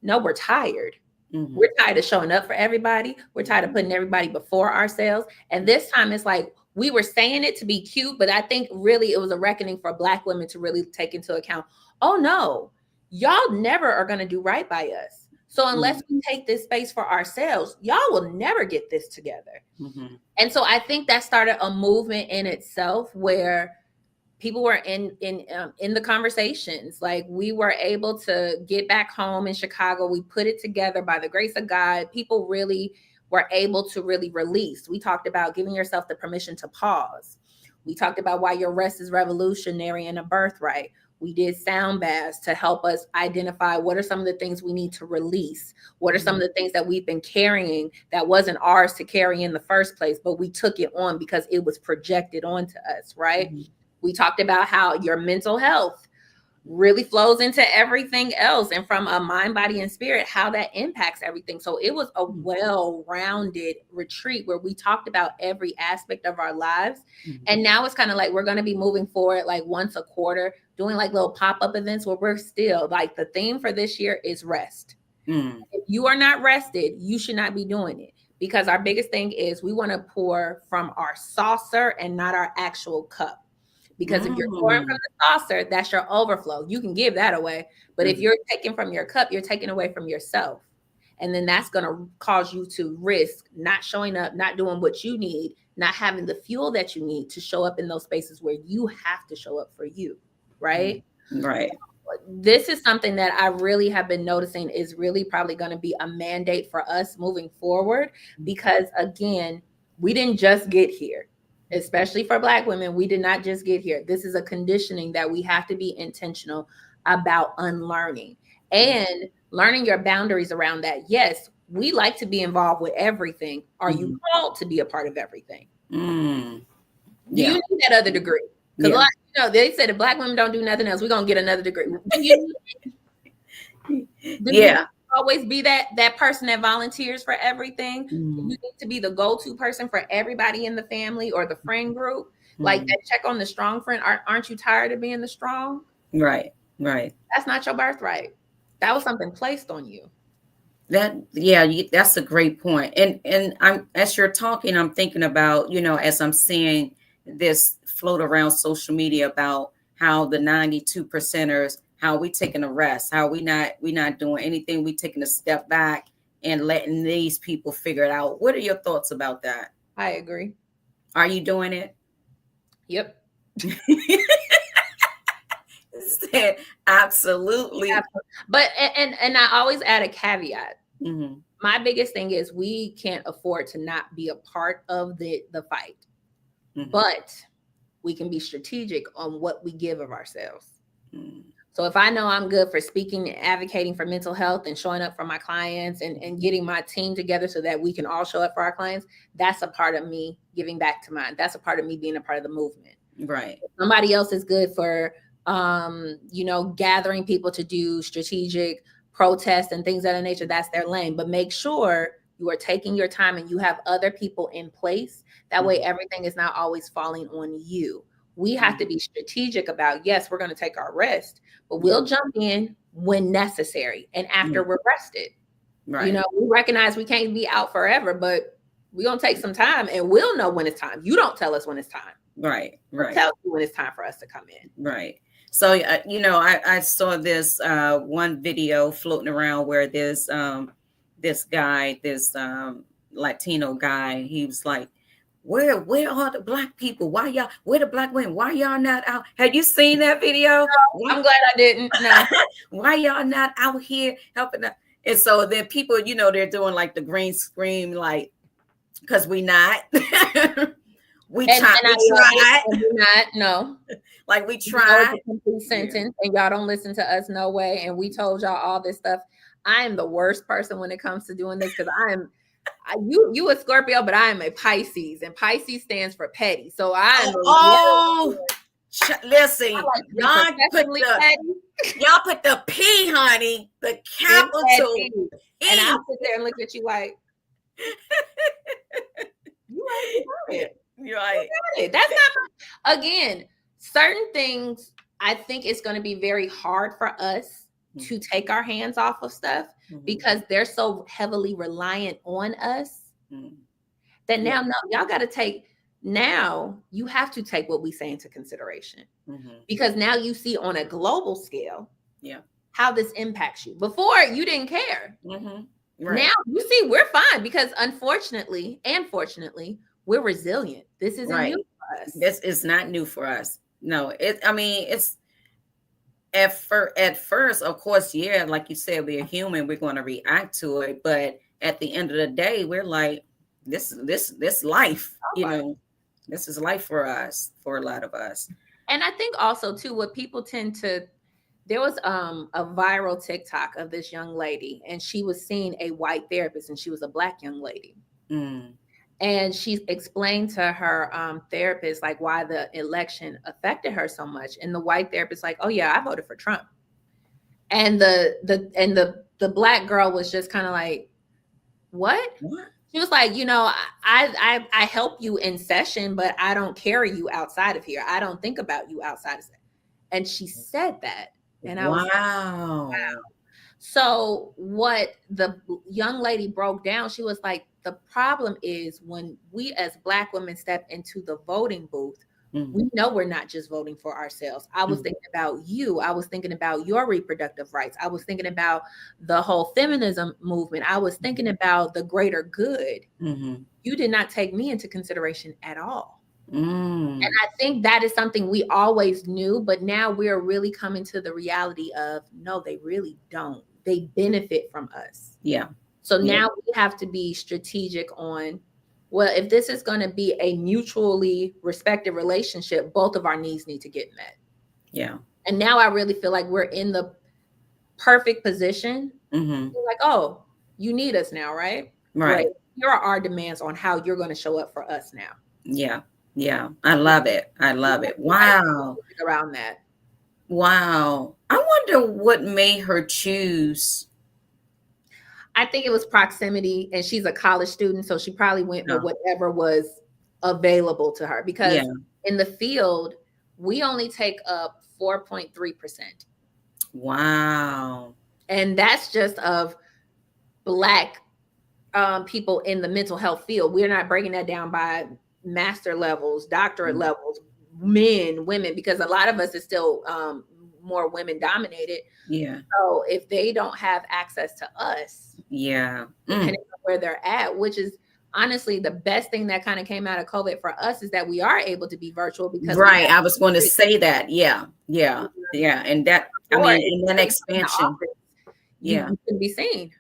no, we're tired. We're tired of showing up for everybody. We're tired of putting everybody before ourselves. And this time it's like, we were saying it to be cute, but I think really it was a reckoning for Black women to really take into account, oh no, y'all never are going to do right by us. So unless we take this space for ourselves, y'all will never get this together. And so I think that started a movement in itself where people were in the conversations. Like we were able to get back home in Chicago. We put it together by the grace of God. People really were able to really release. We talked about giving yourself the permission to pause. We talked about why your rest is revolutionary and a birthright. We did sound baths to help us identify what are some of the things we need to release. What are some of the things that we've been carrying that wasn't ours to carry in the first place, but we took it on because it was projected onto us, right? We talked about how your mental health really flows into everything else. And from a mind, body, and spirit, how that impacts everything. So it was a well-rounded retreat where we talked about every aspect of our lives. And now it's kind of like we're going to be moving forward like once a quarter, doing like little pop-up events where we're still like the theme for this year is rest. If you are not rested, you should not be doing it. Because our biggest thing is we want to pour from our saucer and not our actual cup. Because if you're pouring from the saucer, that's your overflow. You can give that away. But if you're taking from your cup, you're taking away from yourself. And then that's going to cause you to risk not showing up, not doing what you need, not having the fuel that you need to show up in those spaces where you have to show up for you. Right? Right. This is something that I really have been noticing is really probably going to be a mandate for us moving forward. Because again, we didn't just get here. Especially for Black women, we did not just get here. This is a conditioning that we have to be intentional about unlearning and learning your boundaries around that. Yes, we like to be involved with everything. Are you called to be a part of everything? Do you need that other degree? Because you know, they said if Black women don't do nothing else, we're going to get another degree. Always be that person that volunteers for everything. You need to be the go-to person for everybody in the family or the friend group. Like that check on the strong friend. Aren't you tired of being the strong? Right. That's not your birthright. That was something placed on you. That's a great point. And I'm as you're talking, I'm thinking about, as I'm seeing this float around social media about how the 92 percenters, how we taking a rest, how we not doing anything, we taking a step back and letting these people figure it out. What are your thoughts about that? I agree. Are you doing it? Yep. Absolutely. Yeah. But and I always add a caveat. Mm-hmm. My biggest thing is we can't afford to not be a part of the fight. Mm-hmm. But we can be strategic on what we give of ourselves. Mm-hmm. So if I know I'm good for speaking and advocating for mental health and showing up for my clients and getting my team together so that we can all show up for our clients, that's a part of me giving back to mine. That's a part of me being a part of the movement. Right. If somebody else is good for, gathering people to do strategic protests and things of that nature, that's their lane. But make sure you are taking your time and you have other people in place. That way, everything is not always falling on you. We have to be strategic about, yes, we're going to take our rest, but we'll jump in when necessary and after we're rested. Right. We recognize we can't be out forever, but we're going to take some time and we'll know when it's time. You don't tell us when it's time. Right. We'll tell you when it's time for us to come in. Right. So, I saw this one video floating around where this guy, this Latino guy, he was like, where are the black people? Where the black women? Why y'all not out? Have you seen that video? No, I'm glad I didn't. No. Why y'all not out here helping us? And so then people, they're doing like the green screen, like, because we not. we tried. No. Like we tried. Complete sentence, and y'all don't listen to us no way. And we told y'all all this stuff. I am the worst person when it comes to doing this because you a Scorpio, but I am a Pisces, and Pisces stands for petty. So I'm listen, y'all put the P, honey, the capital E. And I'll sit there and look at you like, you right. You're right. That's not, again, certain things I think it's going to be very hard for us to take our hands off of stuff because they're so heavily reliant on us that now y'all got to take, now you have to take what we say into consideration because now you see on a global scale how this impacts you. Before you didn't care. Right. Now you see we're fine because unfortunately and fortunately we're resilient. This isn't new for us. This is not new for us. No, it's at first, of course, like you said, we're human, we're going to react to it. But at the end of the day, we're like, this life, this is life for us, for a lot of us. And I think also too, what people tend to, there was a viral TikTok of this young lady, and she was seeing a white therapist, and she was a Black young lady. And she explained to her therapist like why the election affected her so much. And the white therapist like, oh yeah, I voted for Trump. And the Black girl was just kind of like, what? She was like, I help you in session, but I don't carry you outside of here. I don't think about you outside of that. And she said that. And I was like, wow. So what the young lady broke down, she was like, the problem is when we as Black women step into the voting booth, we know we're not just voting for ourselves. I was thinking about you. I was thinking about your reproductive rights. I was thinking about the whole feminism movement. I was thinking about the greater good. You did not take me into consideration at all. And I think that is something we always knew, but now we're really coming to the reality of, no, they really don't. They benefit from us. Yeah. So now we have to be strategic on, well, if this is going to be a mutually respected relationship, both of our needs need to get met. Yeah. And now I really feel like we're in the perfect position. We're like, oh, you need us now, right? Right. Here are our demands on how you're going to show up for us now. Yeah. Yeah. I love it. Wow. Around that. Wow. I wonder what made her choose. I think it was proximity, and she's a college student, so she probably went with whatever was available to her because in the field, we only take up 4.3%. Wow. And that's just of Black people in the mental health field. We're not breaking that down by master levels, doctorate levels, men, women, because a lot of us is still more women dominated. Yeah. So if they don't have access to us, Yeah. depending on where they're at, which is honestly the best thing that kind of came out of COVID for us, is that we are able to be virtual because Right. I was going to say that. Yeah. Yeah. Yeah. And that, I mean, in that expansion. Yeah. You can be seen.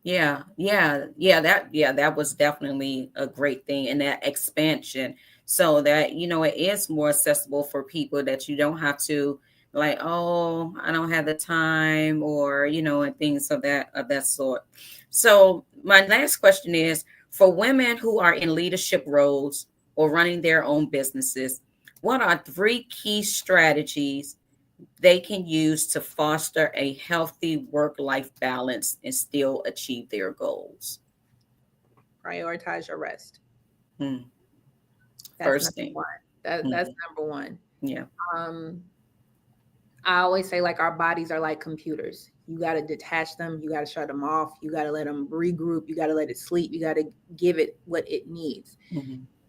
Yeah. That was definitely a great thing. And that expansion, so that, it is more accessible for people, that you don't have to like, oh, I don't have the time, or, and things of that sort. So my last question is, for women who are in leadership roles or running their own businesses, what are 3 key strategies they can use to foster a healthy work-life balance and still achieve their goals? Prioritize your rest. That's First thing. That's number one. Yeah. I always say, like, our bodies are like computers. You got to detach them. You got to shut them off. You got to let them regroup. You got to let it sleep. You got to give it what it needs.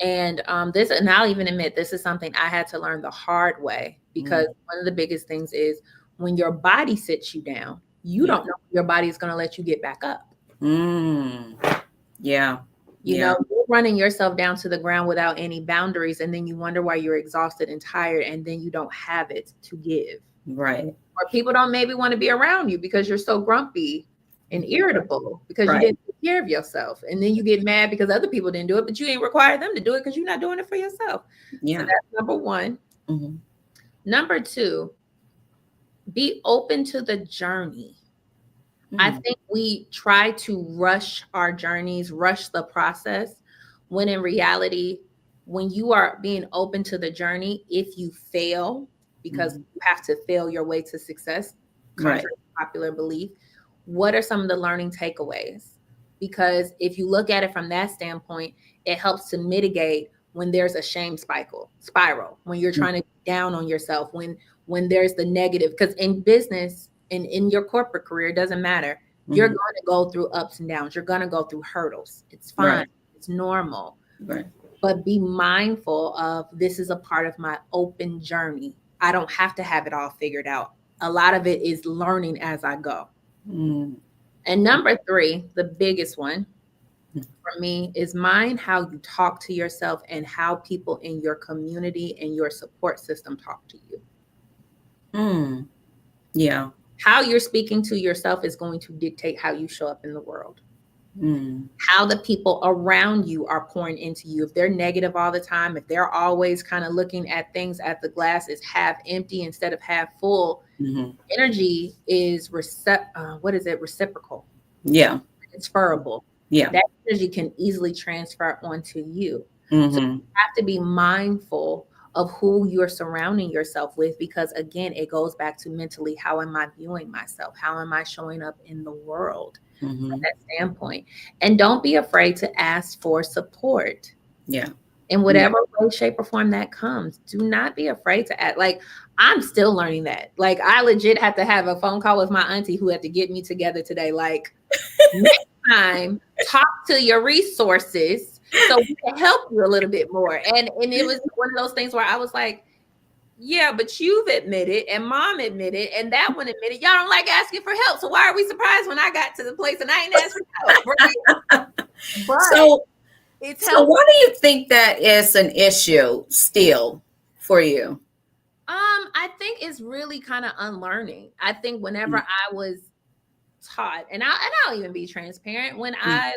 And and I'll even admit, this is something I had to learn the hard way, because one of the biggest things is when your body sits you down, you don't know if your body is going to let you get back up. Yeah. You know, you're running yourself down to the ground without any boundaries, and then you wonder why you're exhausted and tired, and then you don't have it to give. Right. Or people don't maybe want to be around you because you're so grumpy and irritable because you didn't take care of yourself. And then you get mad because other people didn't do it, but you ain't require them to do it because you're not doing it for yourself. Yeah. So that's number one. Number 2, be open to the journey. I think we try to rush our journeys, rush the process, when in reality, when you are being open to the journey, if you fail, because you have to fail your way to success, contrary to popular belief, what are some of the learning takeaways? Because if you look at it from that standpoint, it helps to mitigate when there's a shame spiral, when you're trying to get down on yourself, when there's the negative. Because in business and in your corporate career, it doesn't matter. You're going to go through ups and downs. You're going to go through hurdles. It's fine. It's normal. But be mindful of, this is a part of my open journey. I don't have to have it all figured out. A lot of it is learning as I go. And number 3, the biggest one for me, is mind how you talk to yourself and how people in your community and your support system talk to you. Yeah. How you're speaking to yourself is going to dictate how you show up in the world. How the people around you are pouring into you. If they're negative all the time, if they're always kind of looking at things at the glass is half empty instead of half full, energy is reciprocal. Yeah. Transferable. Yeah. That energy can easily transfer onto you. So you have to be mindful of who you're surrounding yourself with, because again, it goes back to mentally, how am I viewing myself? How am I showing up in the world from that standpoint? And don't be afraid to ask for support. Yeah. In whatever way, shape, or form that comes. Do not be afraid to ask. Like, I'm still learning that. Like, I legit had to have a phone call with my auntie who had to get me together today. Like, next time, talk to your resources so we can help you a little bit more. And it was one of those things where I was like, yeah, but you've admitted, and mom admitted, and that one admitted, y'all don't like asking for help. So why are we surprised when I got to the place and I ain't asked for help? Right? But so why do you think that is an issue still for you? I think it's really kind of unlearning. I think whenever I was taught, and I'll even be transparent, when I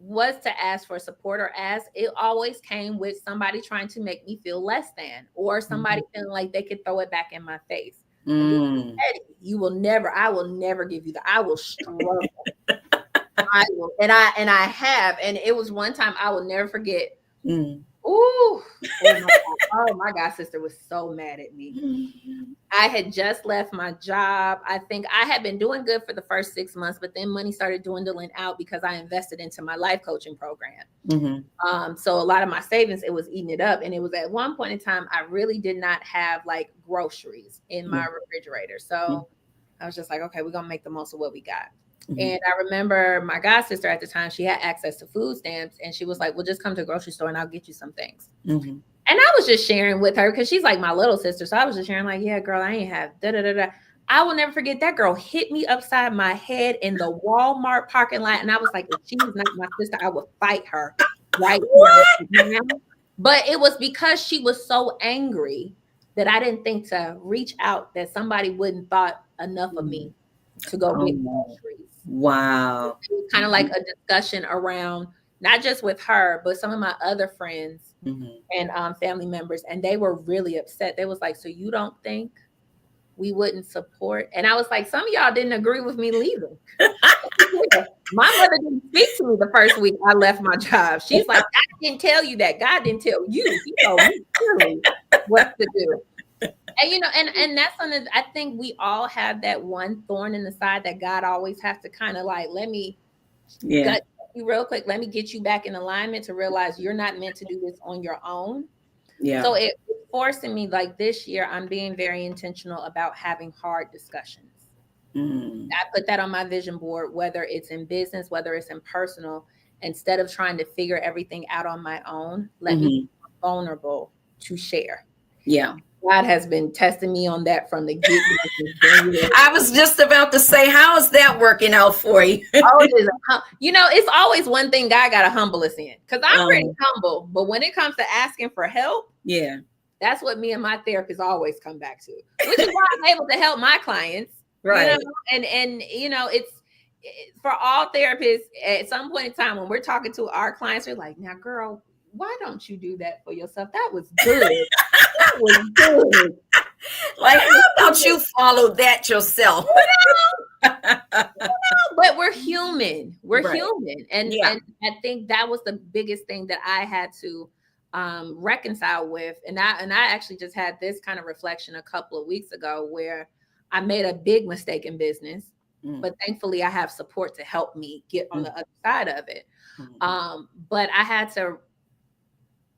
was to ask for support or ask, it always came with somebody trying to make me feel less than, or somebody feeling like they could throw it back in my face. I will never give you that. I will struggle. I will, and I have, and it was one time I will never forget. Oh my God, sister was so mad at me. I had just left my job. I think I had been doing good for the first 6 months, but then money started dwindling out because I invested into my life coaching program. So a lot of my savings, it was eating it up. And it was at one point in time, I really did not have like groceries in my refrigerator. So I was just like, okay, we're going to make the most of what we got. And I remember my god sister at the time, she had access to food stamps, and she was like, well, just come to the grocery store and I'll get you some things. And I was just sharing with her because she's like my little sister. So I was just sharing like, yeah, girl, I ain't have da da da da. I will never forget that girl hit me upside my head in the Walmart parking lot. And I was like, if she was not my sister, I would fight her right now. But it was because she was so angry that I didn't think to reach out, that somebody wouldn't thought enough of me to go get groceries. Wow. It was kind of like a discussion around not just with her, but some of my other friends and family members. And they were really upset. They was like, so you don't think we wouldn't support? And I was like, some of y'all didn't agree with me leaving. My mother didn't speak to me the first week I left my job. She's like, God didn't tell you that. God didn't tell you. He told me clearly what to do. And you know, and that's something I think we all have, that one thorn in the side that God always has to kind of like, let me gut you real quick. Let me get you back in alignment to realize you're not meant to do this on your own. Yeah. So it was forcing me, like this year, I'm being very intentional about having hard discussions. I put that on my vision board, whether it's in business, whether it's in personal. Instead of trying to figure everything out on my own, let me be vulnerable to share. Yeah. God has been testing me on that from the get-go. I was just about to say, how is that working out for you? You know, it's always one thing God got to humble us in, because I'm pretty humble. But when it comes to asking for help, that's what me and my therapist always come back to, which is why I'm able to help my clients. Right. You know? And you know, it's for all therapists at some point in time when we're talking to our clients, we're like, now, girl, why don't you do that for yourself? That was good. That was good. Like, how about you follow that yourself? You know, but we're human. We're human. And I think that was the biggest thing that I had to reconcile with. And I actually just had this kind of reflection a couple of weeks ago where I made a big mistake in business, but thankfully I have support to help me get on the other side of it. But I had to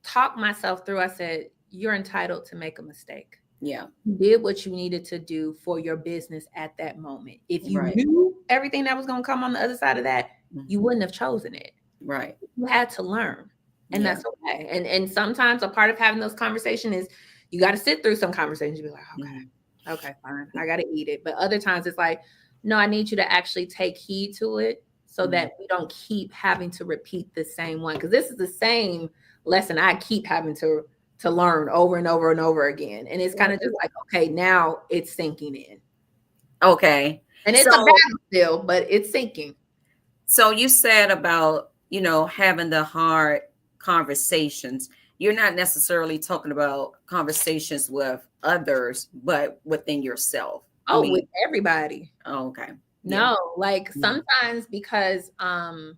talk myself through. I said, you're entitled to make a mistake. Yeah. You did what you needed to do for your business at that moment. If you knew everything that was going to come on the other side of that, you wouldn't have chosen it. Right. You had to learn. And that's okay. And sometimes a part of having those conversations is you got to sit through some conversations. You be like, okay, fine. I got to eat it. But other times it's like, no, I need you to actually take heed to it so that we don't keep having to repeat the same one. Because this is the same lesson I keep having to learn over and over and over again. And it's kind of just like, okay, now it's sinking in. Okay. And it's a battle still, but it's sinking. So you said about, you know, having the hard conversations. You're not necessarily talking about conversations with others, but within yourself. Oh, with everybody. Oh, okay. No, like sometimes because, and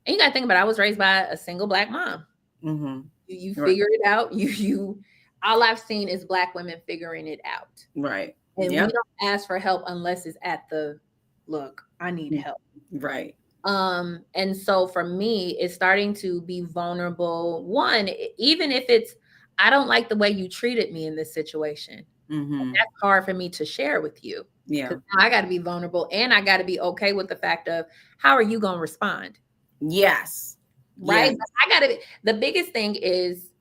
you got to think about it, I was raised by a single Black mom. You figure it out. You all I've seen is Black women figuring it out. Right. And we don't ask for help unless it's at the look, I need help. Right. And so for me, it's starting to be vulnerable. One, even if it's, I don't like the way you treated me in this situation. That's hard for me to share with you. Yeah. Now I got to be vulnerable, and I got to be okay with the fact of how are you going to respond? Yes. Right. Yes. I got to, the biggest thing is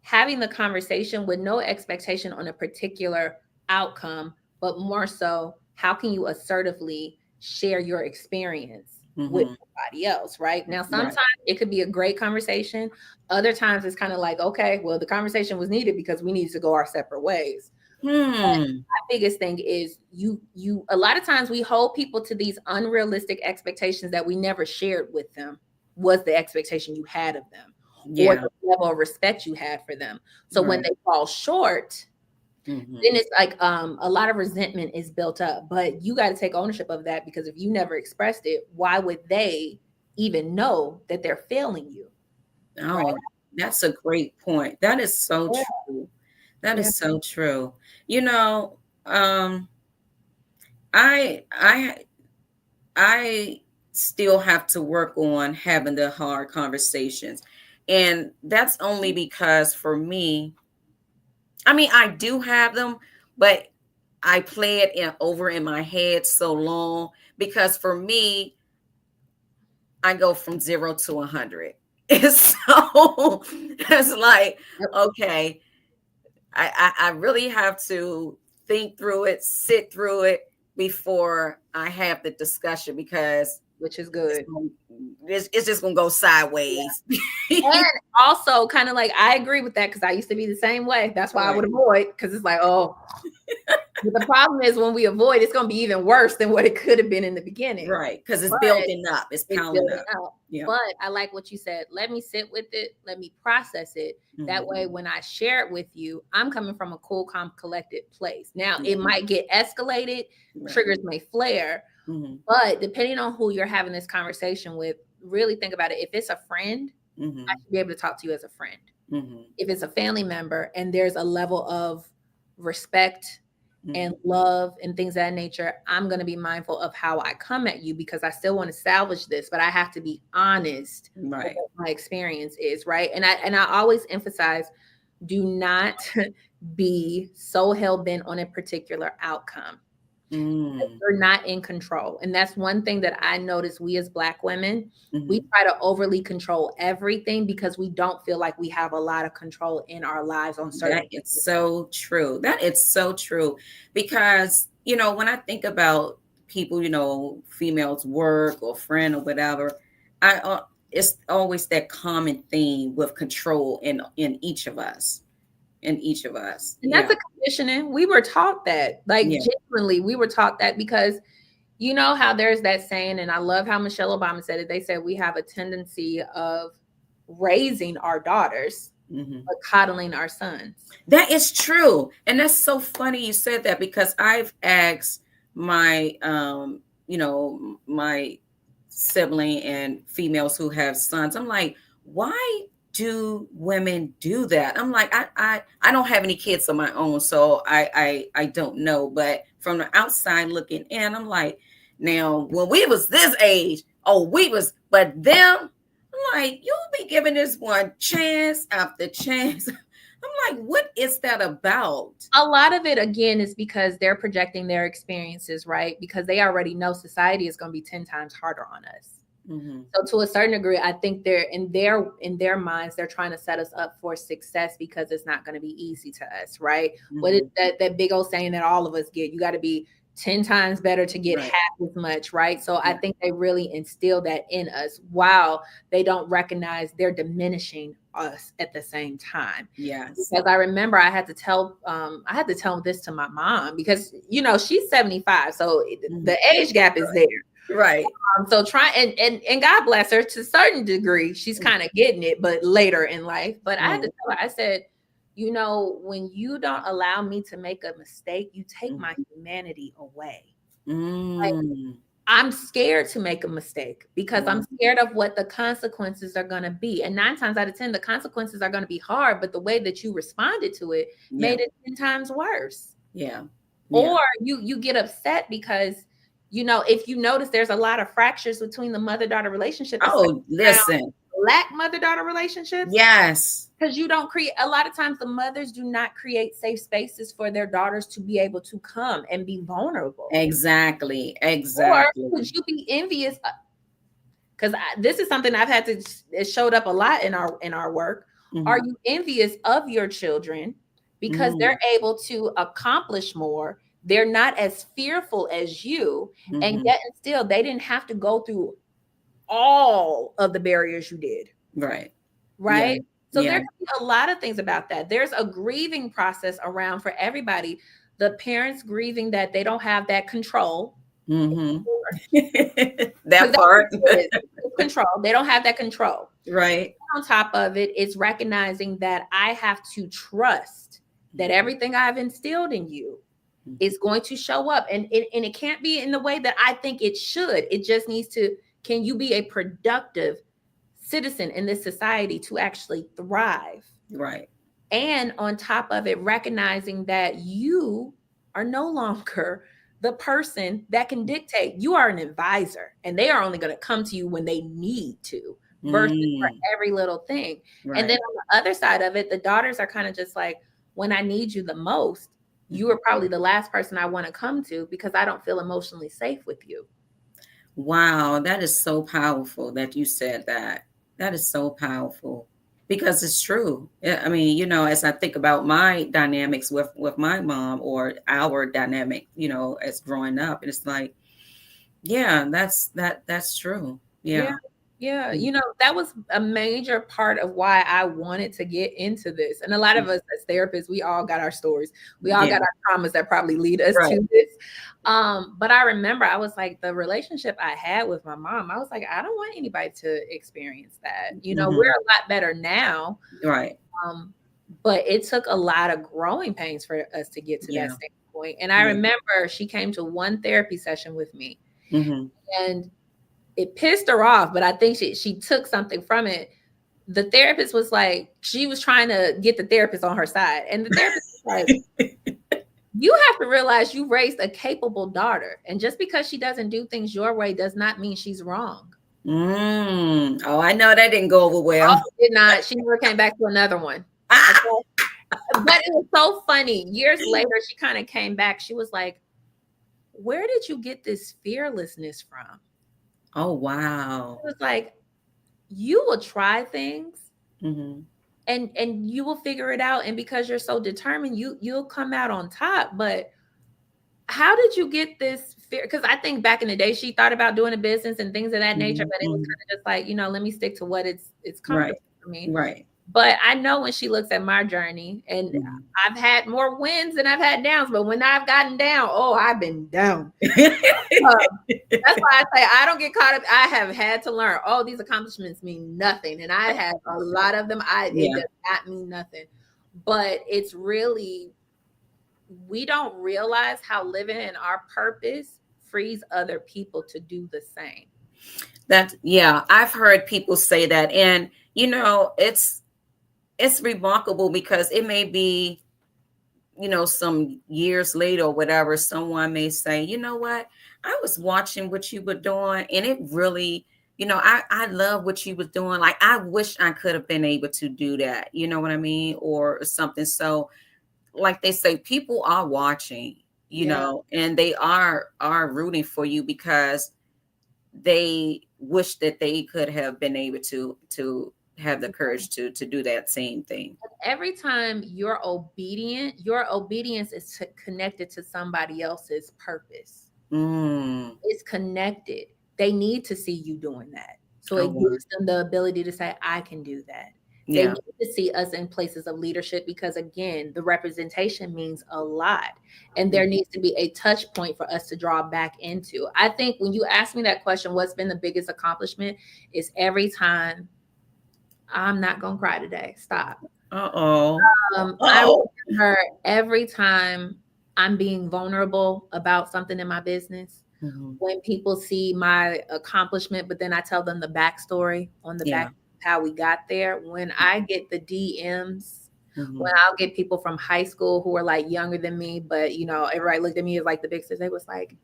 having the conversation with no expectation on a particular outcome, but more so, how can you assertively share your experience with somebody else? Right. Now, sometimes it could be a great conversation. Other times it's kind of like, okay, well, the conversation was needed because we need to go our separate ways. My biggest thing is you a lot of times we hold people to these unrealistic expectations that we never shared with them was the expectation you had of them or the level of respect you had for them. So when they fall short, then it's like a lot of resentment is built up, but you got to take ownership of that, because if you never expressed it, why would they even know that they're failing you? Oh, that's a great point. That is so true. That is so true. You know, I still have to work on having the hard conversations. And that's only because for me, I mean, I do have them, but I play it over in my head so long because for me, I go from 0 to 100. And so it's like, okay, I really have to think through it, sit through it before I have the discussion, because which is good. It's just gonna go sideways. Yeah. And also, kind of like, I agree with that, because I used to be the same way. That's why I would avoid, because it's like, oh. But the problem is, when we avoid, it's going to be even worse than what it could have been in the beginning. Right, because it's building up. It's piling up. Yeah. But I like what you said. Let me sit with it. Let me process it. Mm-hmm. That way, when I share it with you, I'm coming from a cool, calm, collected place. Now, it might get escalated. Right. Triggers may flare. Mm-hmm. But depending on who you're having this conversation with, really think about it. If it's a friend, I should be able to talk to you as a friend. Mm-hmm. If it's a family member and there's a level of respect and love and things of that nature, I'm going to be mindful of how I come at you, because I still want to salvage this, but I have to be honest with what my experience is, right? And I always emphasize, do not be so hell-bent on a particular outcome. You're not in control. And that's one thing that I notice, we as Black women, we try to overly control everything because we don't feel like we have a lot of control in our lives on certain things. It's so true. That is so true. Because, you know, when I think about people, you know, females work or friend or whatever, it's always that common theme with control in each of us. And that's a conditioning. We were taught that, genuinely, we were taught that, because you know how there's that saying, and I love how Michelle Obama said it. They said we have a tendency of raising our daughters, but coddling our sons. That is true. And that's so funny you said that, because I've asked my, my sibling and females who have sons, I'm like, why do women do that? I'm like, I don't have any kids of my own, so I don't know. But from the outside looking in, I'm like, now when we was this age, but them, I'm like, you'll be giving this one chance after chance. I'm like, what is that about? A lot of it, again, is because they're projecting their experiences, right? Because they already know society is going to be 10 times harder on us. So to a certain degree, I think they're in their minds, they're trying to set us up for success, because it's not going to be easy to us, right? What is that big old saying that all of us get? You got to be 10 times better to get half as much, right? So I think they really instill that in us, while they don't recognize they're diminishing us at the same time. Yes. Because I remember I had to tell this to my mom, because, you know, she's 75, so the age gap is there. Right. So try and God bless her, to a certain degree, she's kind of getting it, but later in life. But I had to tell her, I said, you know, when you don't allow me to make a mistake, you take my humanity away. Like, I'm scared to make a mistake, because I'm scared of what the consequences are going to be. And 9 times out of 10, the consequences are going to be hard, but the way that you responded to it made it 10 times worse. Yeah. Or you get upset because, you know, if you notice, there's a lot of fractures between the mother-daughter relationship. Oh, listen. Black mother-daughter relationships. Yes. Because you don't create, a lot of times the mothers do not create safe spaces for their daughters to be able to come and be vulnerable. Exactly. Or would you be envious? Because this is something I've had to, it showed up a lot in our work. Are you envious of your children because they're able to accomplish more? They're not as fearful as you, and yet and still they didn't have to go through all of the barriers you did. Right. Yeah. So there can be a lot of things about that. There's a grieving process around for everybody. The parents grieving that they don't have that control. That part. Control. They don't have that control. Right. On top of it, it's recognizing that I have to trust that everything I've instilled in you is going to show up. And it can't be in the way that I think it should. It just needs to, can you be a productive citizen in this society to actually thrive? Right. And on top of it, recognizing that you are no longer the person that can dictate. You are an advisor, and they are only going to come to you when they need to, versus for every little thing. Right. And then on the other side of it, the daughters are kind of just like, when I need you the most, you are probably the last person I want to come to because I don't feel emotionally safe with you. Wow, that is so powerful that you said that. That is so powerful because it's true. I mean, as I think about my dynamics with my mom or our dynamic, as growing up, and it's like, yeah, that's true. Yeah. Yeah. Yeah. That was a major part of why I wanted to get into this. And a lot of us as therapists, we all got our stories. We all Yeah. got our traumas that probably lead us Right. to this. But I remember I was like, the relationship I had with my mom, I was like, I don't want anybody to experience that. We're Mhm. a lot better now. Right. But it took a lot of growing pains for us to get to that Yeah. same point. And I Yeah. remember she came to one therapy session with me. Mhm. And it pissed her off, but I think she took something from it. The therapist was like, she was trying to get the therapist on her side. And the therapist was like, you have to realize you raised a capable daughter. And just because she doesn't do things your way does not mean she's wrong. Oh, I know that didn't go over well. Oh, did not. She never came back to another one. Ah! Okay? But it was so funny. Years later, she kind of came back. She was like, where did you get this fearlessness from? Oh, wow. It was like, you will try things Mhm. and you will figure it out. And because you're so determined, you'll come out on top. But how did you get this fear? Because I think back in the day, she thought about doing a business and things of that nature, Mhm. but it was Mhm. kind of just like, let me stick to what it's Right. comfortable for me. Right. But I know when she looks at my journey, and Mhm. I've had more wins than I've had downs, but when I've gotten down, oh, I've been down. That's why I say I don't get caught up. I have had to learn, oh, these accomplishments mean nothing. And I have a lot of them. It Yeah. does not mean nothing. But it's really, we don't realize how living in our purpose frees other people to do the same. Yeah, I've heard people say that. And it's remarkable because it may be, some years later or whatever, someone may say, you know what, I was watching what you were doing and it really, I love what you were doing. Like, I wish I could have been able to do that. You know what I mean? Or something. So like they say, people are watching, Yeah. and they are rooting for you because they wish that they could have been able to have the courage to do that same thing. Every time you're obedient, your obedience is connected to somebody else's purpose. Mm. It's connected. They need to see you doing that. So Oh, it wow. gives them the ability to say, I can do that. They Yeah. need to see us in places of leadership because, again, the representation means a lot. And there needs to be a touch point for us to draw back into. I think when you ask me that question, what's been the biggest accomplishment is every time I'm not going to cry today. Stop. Uh-oh. I Oh. remember every time I'm being vulnerable about something in my business, Mhm. when people see my accomplishment, but then I tell them the backstory on the Yeah. back how we got there. When I get the DMs, when Mhm. I'll get people from high school who are like younger than me, but everybody looked at me as like the big sis. They was like,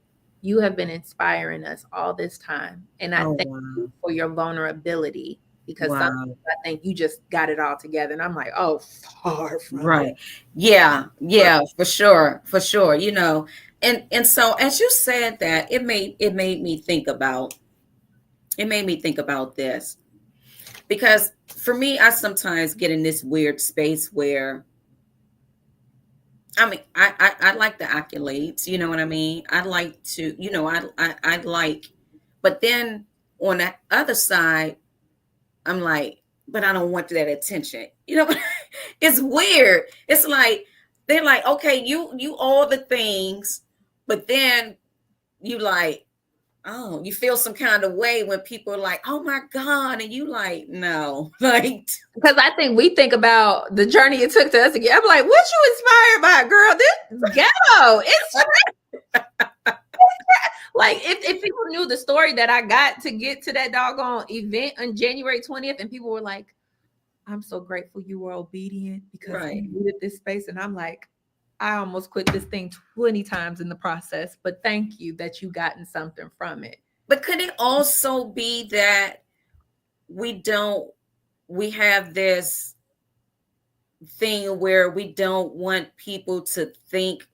you have been inspiring us all this time. And I Oh, thank wow. you for your vulnerability because some Wow. people, I think you just got it all together. And I'm like, oh, far from it. Right. Yeah. Yeah, for sure. For sure. And so as you said that, it made me think about this. Because for me, I sometimes get in this weird space where I mean, I like the accolades, you know what I mean? I like to, I like, but then on the other side, I'm like, but I don't want that attention. It's weird. It's like they're like, okay, you all the things, but then you like, oh, you feel some kind of way when people are like, oh my God, and you like, no, like, Because I think we think about the journey it took to us to get. I'm like, what you inspired by, girl? This ghetto. It's like if people knew the story that I got to get to that doggone event on January 20th, and people were like, I'm so grateful you were obedient because right. you needed this space. And I'm like, I almost quit this thing 20 times in the process, but thank you that you gotten something from it. But could it also be that we have this thing where we don't want people to think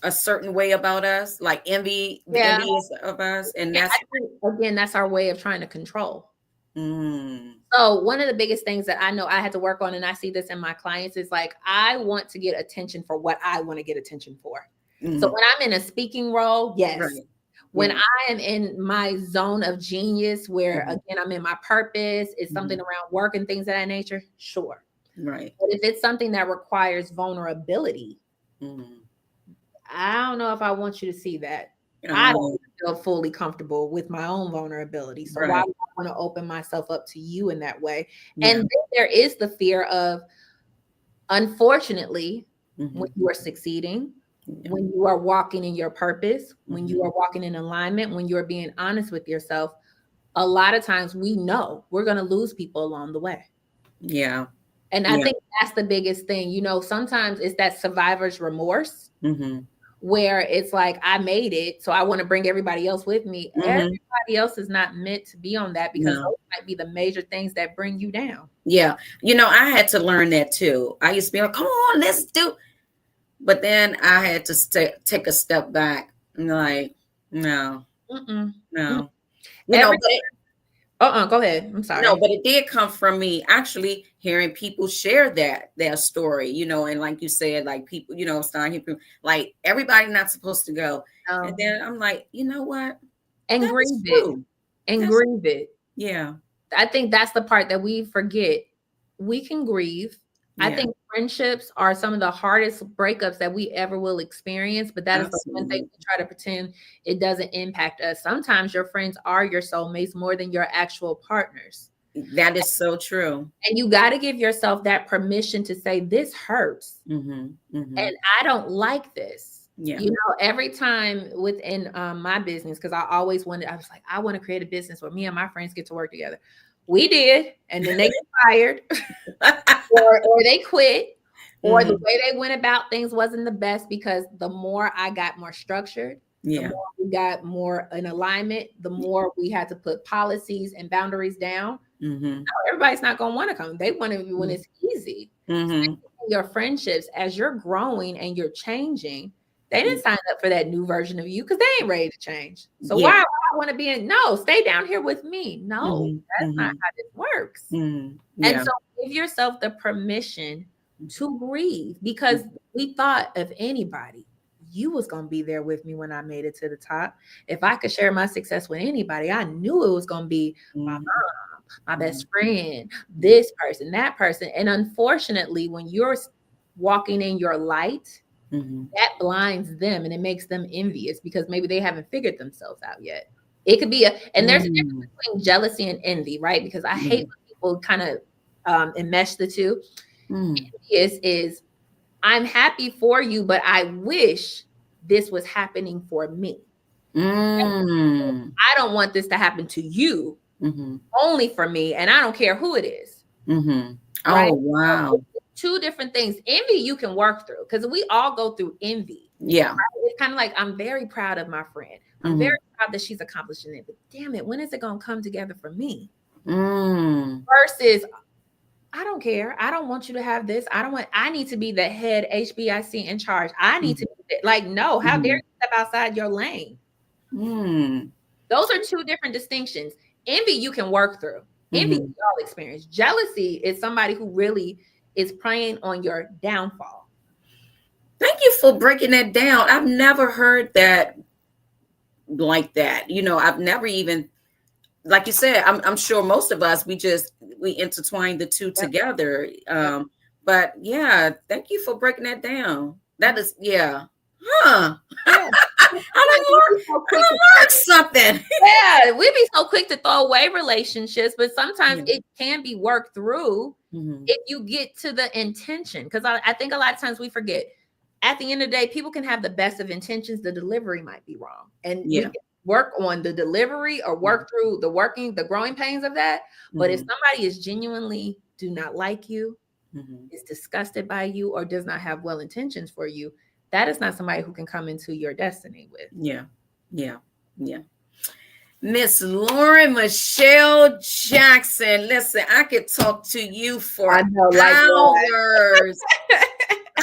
a certain way about us, like envy, Yeah. envious of us, and Yeah, that's I think, again, that's our way of trying to control. mm, So one of the biggest things that I know I had to work on, and I see this in my clients, is like, I want to get attention for what I want to get attention for. So when I'm in a speaking role, yes. right. When Yeah. I am in my zone of genius, where again, I'm in my purpose, it's something around work and things of that nature, sure. Right. But if it's something that requires vulnerability, I don't know if I want you to see that. I don't feel fully comfortable with my own vulnerability. So why would I want to open myself up to you in that way? And then there is the fear of, unfortunately, when you are succeeding, when you are walking in your purpose, when you are walking in alignment, when you're being honest with yourself, a lot of times we know we're going to lose people along the way. Yeah. And I think that's the biggest thing. You know, sometimes it's that survivor's remorse, where it's like, I made it, so I want to bring everybody else with me. Everybody else is not meant to be on that, because those might be the major things that bring you down. Yeah. You know, I had to learn that too. I used to be like, come on, let's do. But then I had to take a step back and like, no. You know, Go ahead. I'm sorry. No, but it did come from me actually hearing people share their story, you know, and like you said, like people, you know, starting like everybody not supposed to go. And then I'm like, you know what? And grieve it. And grieve it. Yeah. I think that's the part that we forget. We can grieve. I think friendships are some of the hardest breakups that we ever will experience, but that is the one thing we try to pretend it doesn't impact us. Sometimes your friends are your soulmates more than your actual partners. That is so true. And you got to give yourself that permission to say, this hurts. And I don't like this. Yeah. You know, every time within my business, because I was like, I want to create a business where me and my friends get to work together. We did, and then they got fired, or they quit, or the way they went about things wasn't the best, because the more I got more structured, the more we got more in alignment, the more we had to put policies and boundaries down. Now, everybody's not going to want to come. They want to when it's easy. Your friendships, as you're growing and you're changing, they didn't sign up for that new version of you because they ain't ready to change. So why would I want to be no, stay down here with me? No, that's not how this works. And so give yourself the permission to grieve, because we thought of anybody, you was going to be there with me when I made it to the top. If I could share my success with anybody, I knew it was going to be my mom, my best friend, this person, that person. And unfortunately, when you're walking in your light, that blinds them and it makes them envious, because maybe they haven't figured themselves out yet. It could be and there's a difference between jealousy and envy, right? Because I hate when people kind of enmesh the two. Envious is, I'm happy for you, but I wish this was happening for me. I don't want this to happen to you, only for me, and I don't care who it is. Right? Oh, wow. Two different things. Envy you can work through, because we all go through envy. Yeah. Right? It's kind of like, I'm very proud of my friend. I'm very proud that she's accomplishing it. But damn it, when is it going to come together for me? Versus, I don't care. I don't want you to have this. I need to be the head HBIC in charge. I need to be like, no, how dare you step outside your lane? Those are two different distinctions. Envy you can work through. Envy we all experience. Jealousy is somebody who really is preying on your downfall. Thank you for breaking that down. I've never heard that like that. You know, I've never even, like you said, I'm sure most of us, we intertwine the two together. But yeah, thank you for breaking that down. That is, I learned something. Yeah, we'd be so quick to throw away relationships, but sometimes it can be worked through if you get to the intention. Because I think a lot of times we forget, at the end of the day, people can have the best of intentions. The delivery might be wrong. And we can work on the delivery or work through the growing pains of that. But if somebody is genuinely do not like you, is disgusted by you, or does not have well intentions for you, that is not somebody who can come into your destiny with. Yeah. Miss Lauren Michelle Jackson. Listen, I could talk to you for hours.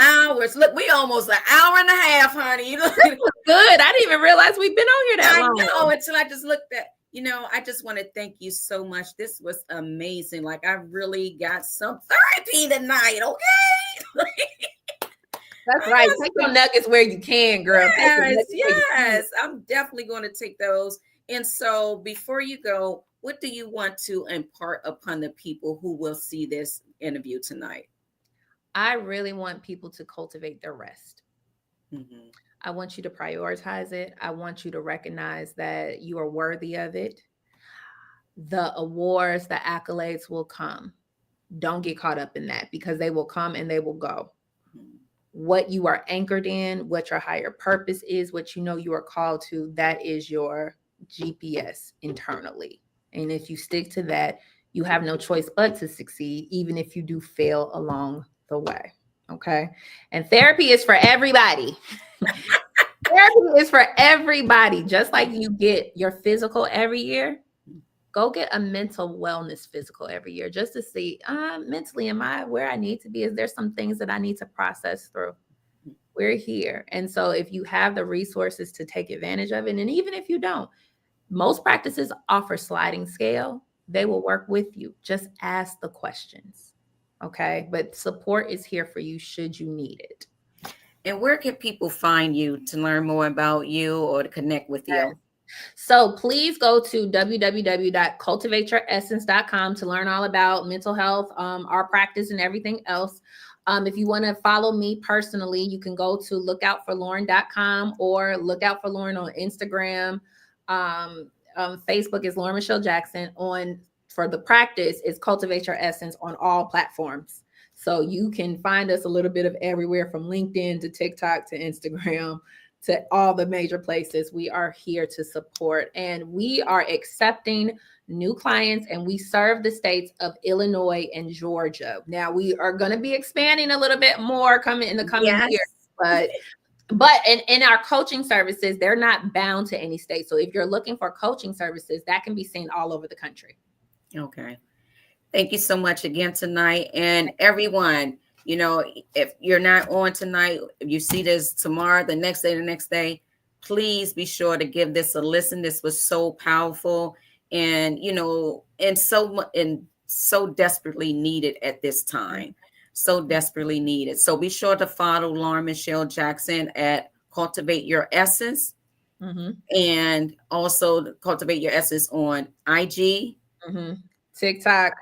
hours. Look, we almost an hour and a half, honey. You know, good. I didn't even realize we've been on here that long. I know, until I just looked at, I just want to thank you so much. This was amazing. Like, I really got some therapy tonight, okay? That's right. Take your nuggets where you can, girl. Yes. I'm definitely going to take those. And so before you go, what do you want to impart upon the people who will see this interview tonight? I really want people to cultivate their rest. Mm-hmm. I want you to prioritize it. I want you to recognize that you are worthy of it. The awards, the accolades will come. Don't get caught up in that, because they will come and they will go. Mm-hmm. What you are anchored in, what your higher purpose is, what you know you are called to, that is your GPS internally. And if you stick to that, you have no choice but to succeed, even if you do fail along the way. Okay. And therapy is for everybody. Therapy is for everybody. Just like you get your physical every year, go get a mental wellness physical every year, just to see, mentally, am I where I need to be? Is there some things that I need to process through? We're here. And so if you have the resources to take advantage of it, and even if you don't, most practices offer sliding scale. They will work with you. Just ask the questions. Okay. But support is here for you should you need it. And where can people find you to learn more about you or to connect with you? So please go to www.cultivateyouressence.com to learn all about mental health, our practice, and everything else. If you want to follow me personally, you can go to lookoutforlauren.com or Look Out for Lauren on Instagram. Facebook is Lauren Michelle Jackson. For the practice, is Cultivate Your Essence on all platforms. So you can find us a little bit of everywhere, from LinkedIn to TikTok to Instagram to all the major places. We are here to support, and we are accepting new clients, and we serve the states of Illinois and Georgia. Now we are going to be expanding a little bit more in the coming years, but in our coaching services, they're not bound to any state. So if you're looking for coaching services, that can be seen all over the country. Okay. Thank you so much again tonight. And everyone, if you're not on tonight, if you see this tomorrow, the next day, please be sure to give this a listen. This was so powerful and, and so desperately needed at this time. So desperately needed. So be sure to follow Lauren Michelle Jackson at Cultivate Your Essence. Mm-hmm. And also Cultivate Your Essence on IG, TikTok,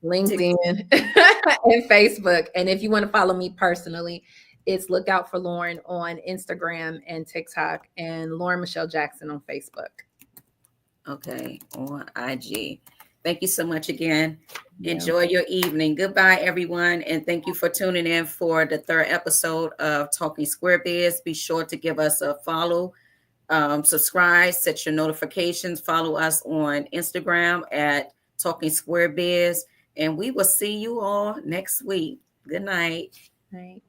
LinkedIn, and Facebook. And if you want to follow me personally, it's Look Out for Lauren on Instagram and TikTok, and Lauren Michelle Jackson on Facebook. Okay, on IG. Thank you so much again. Yeah. Enjoy your evening. Goodbye, everyone. And thank you for tuning in for the third episode of Talkin Square Biz. Be sure to give us a follow, subscribe, set your notifications, follow us on Instagram at Talkin Square Biz. And we will see you all next week. Good night. Night.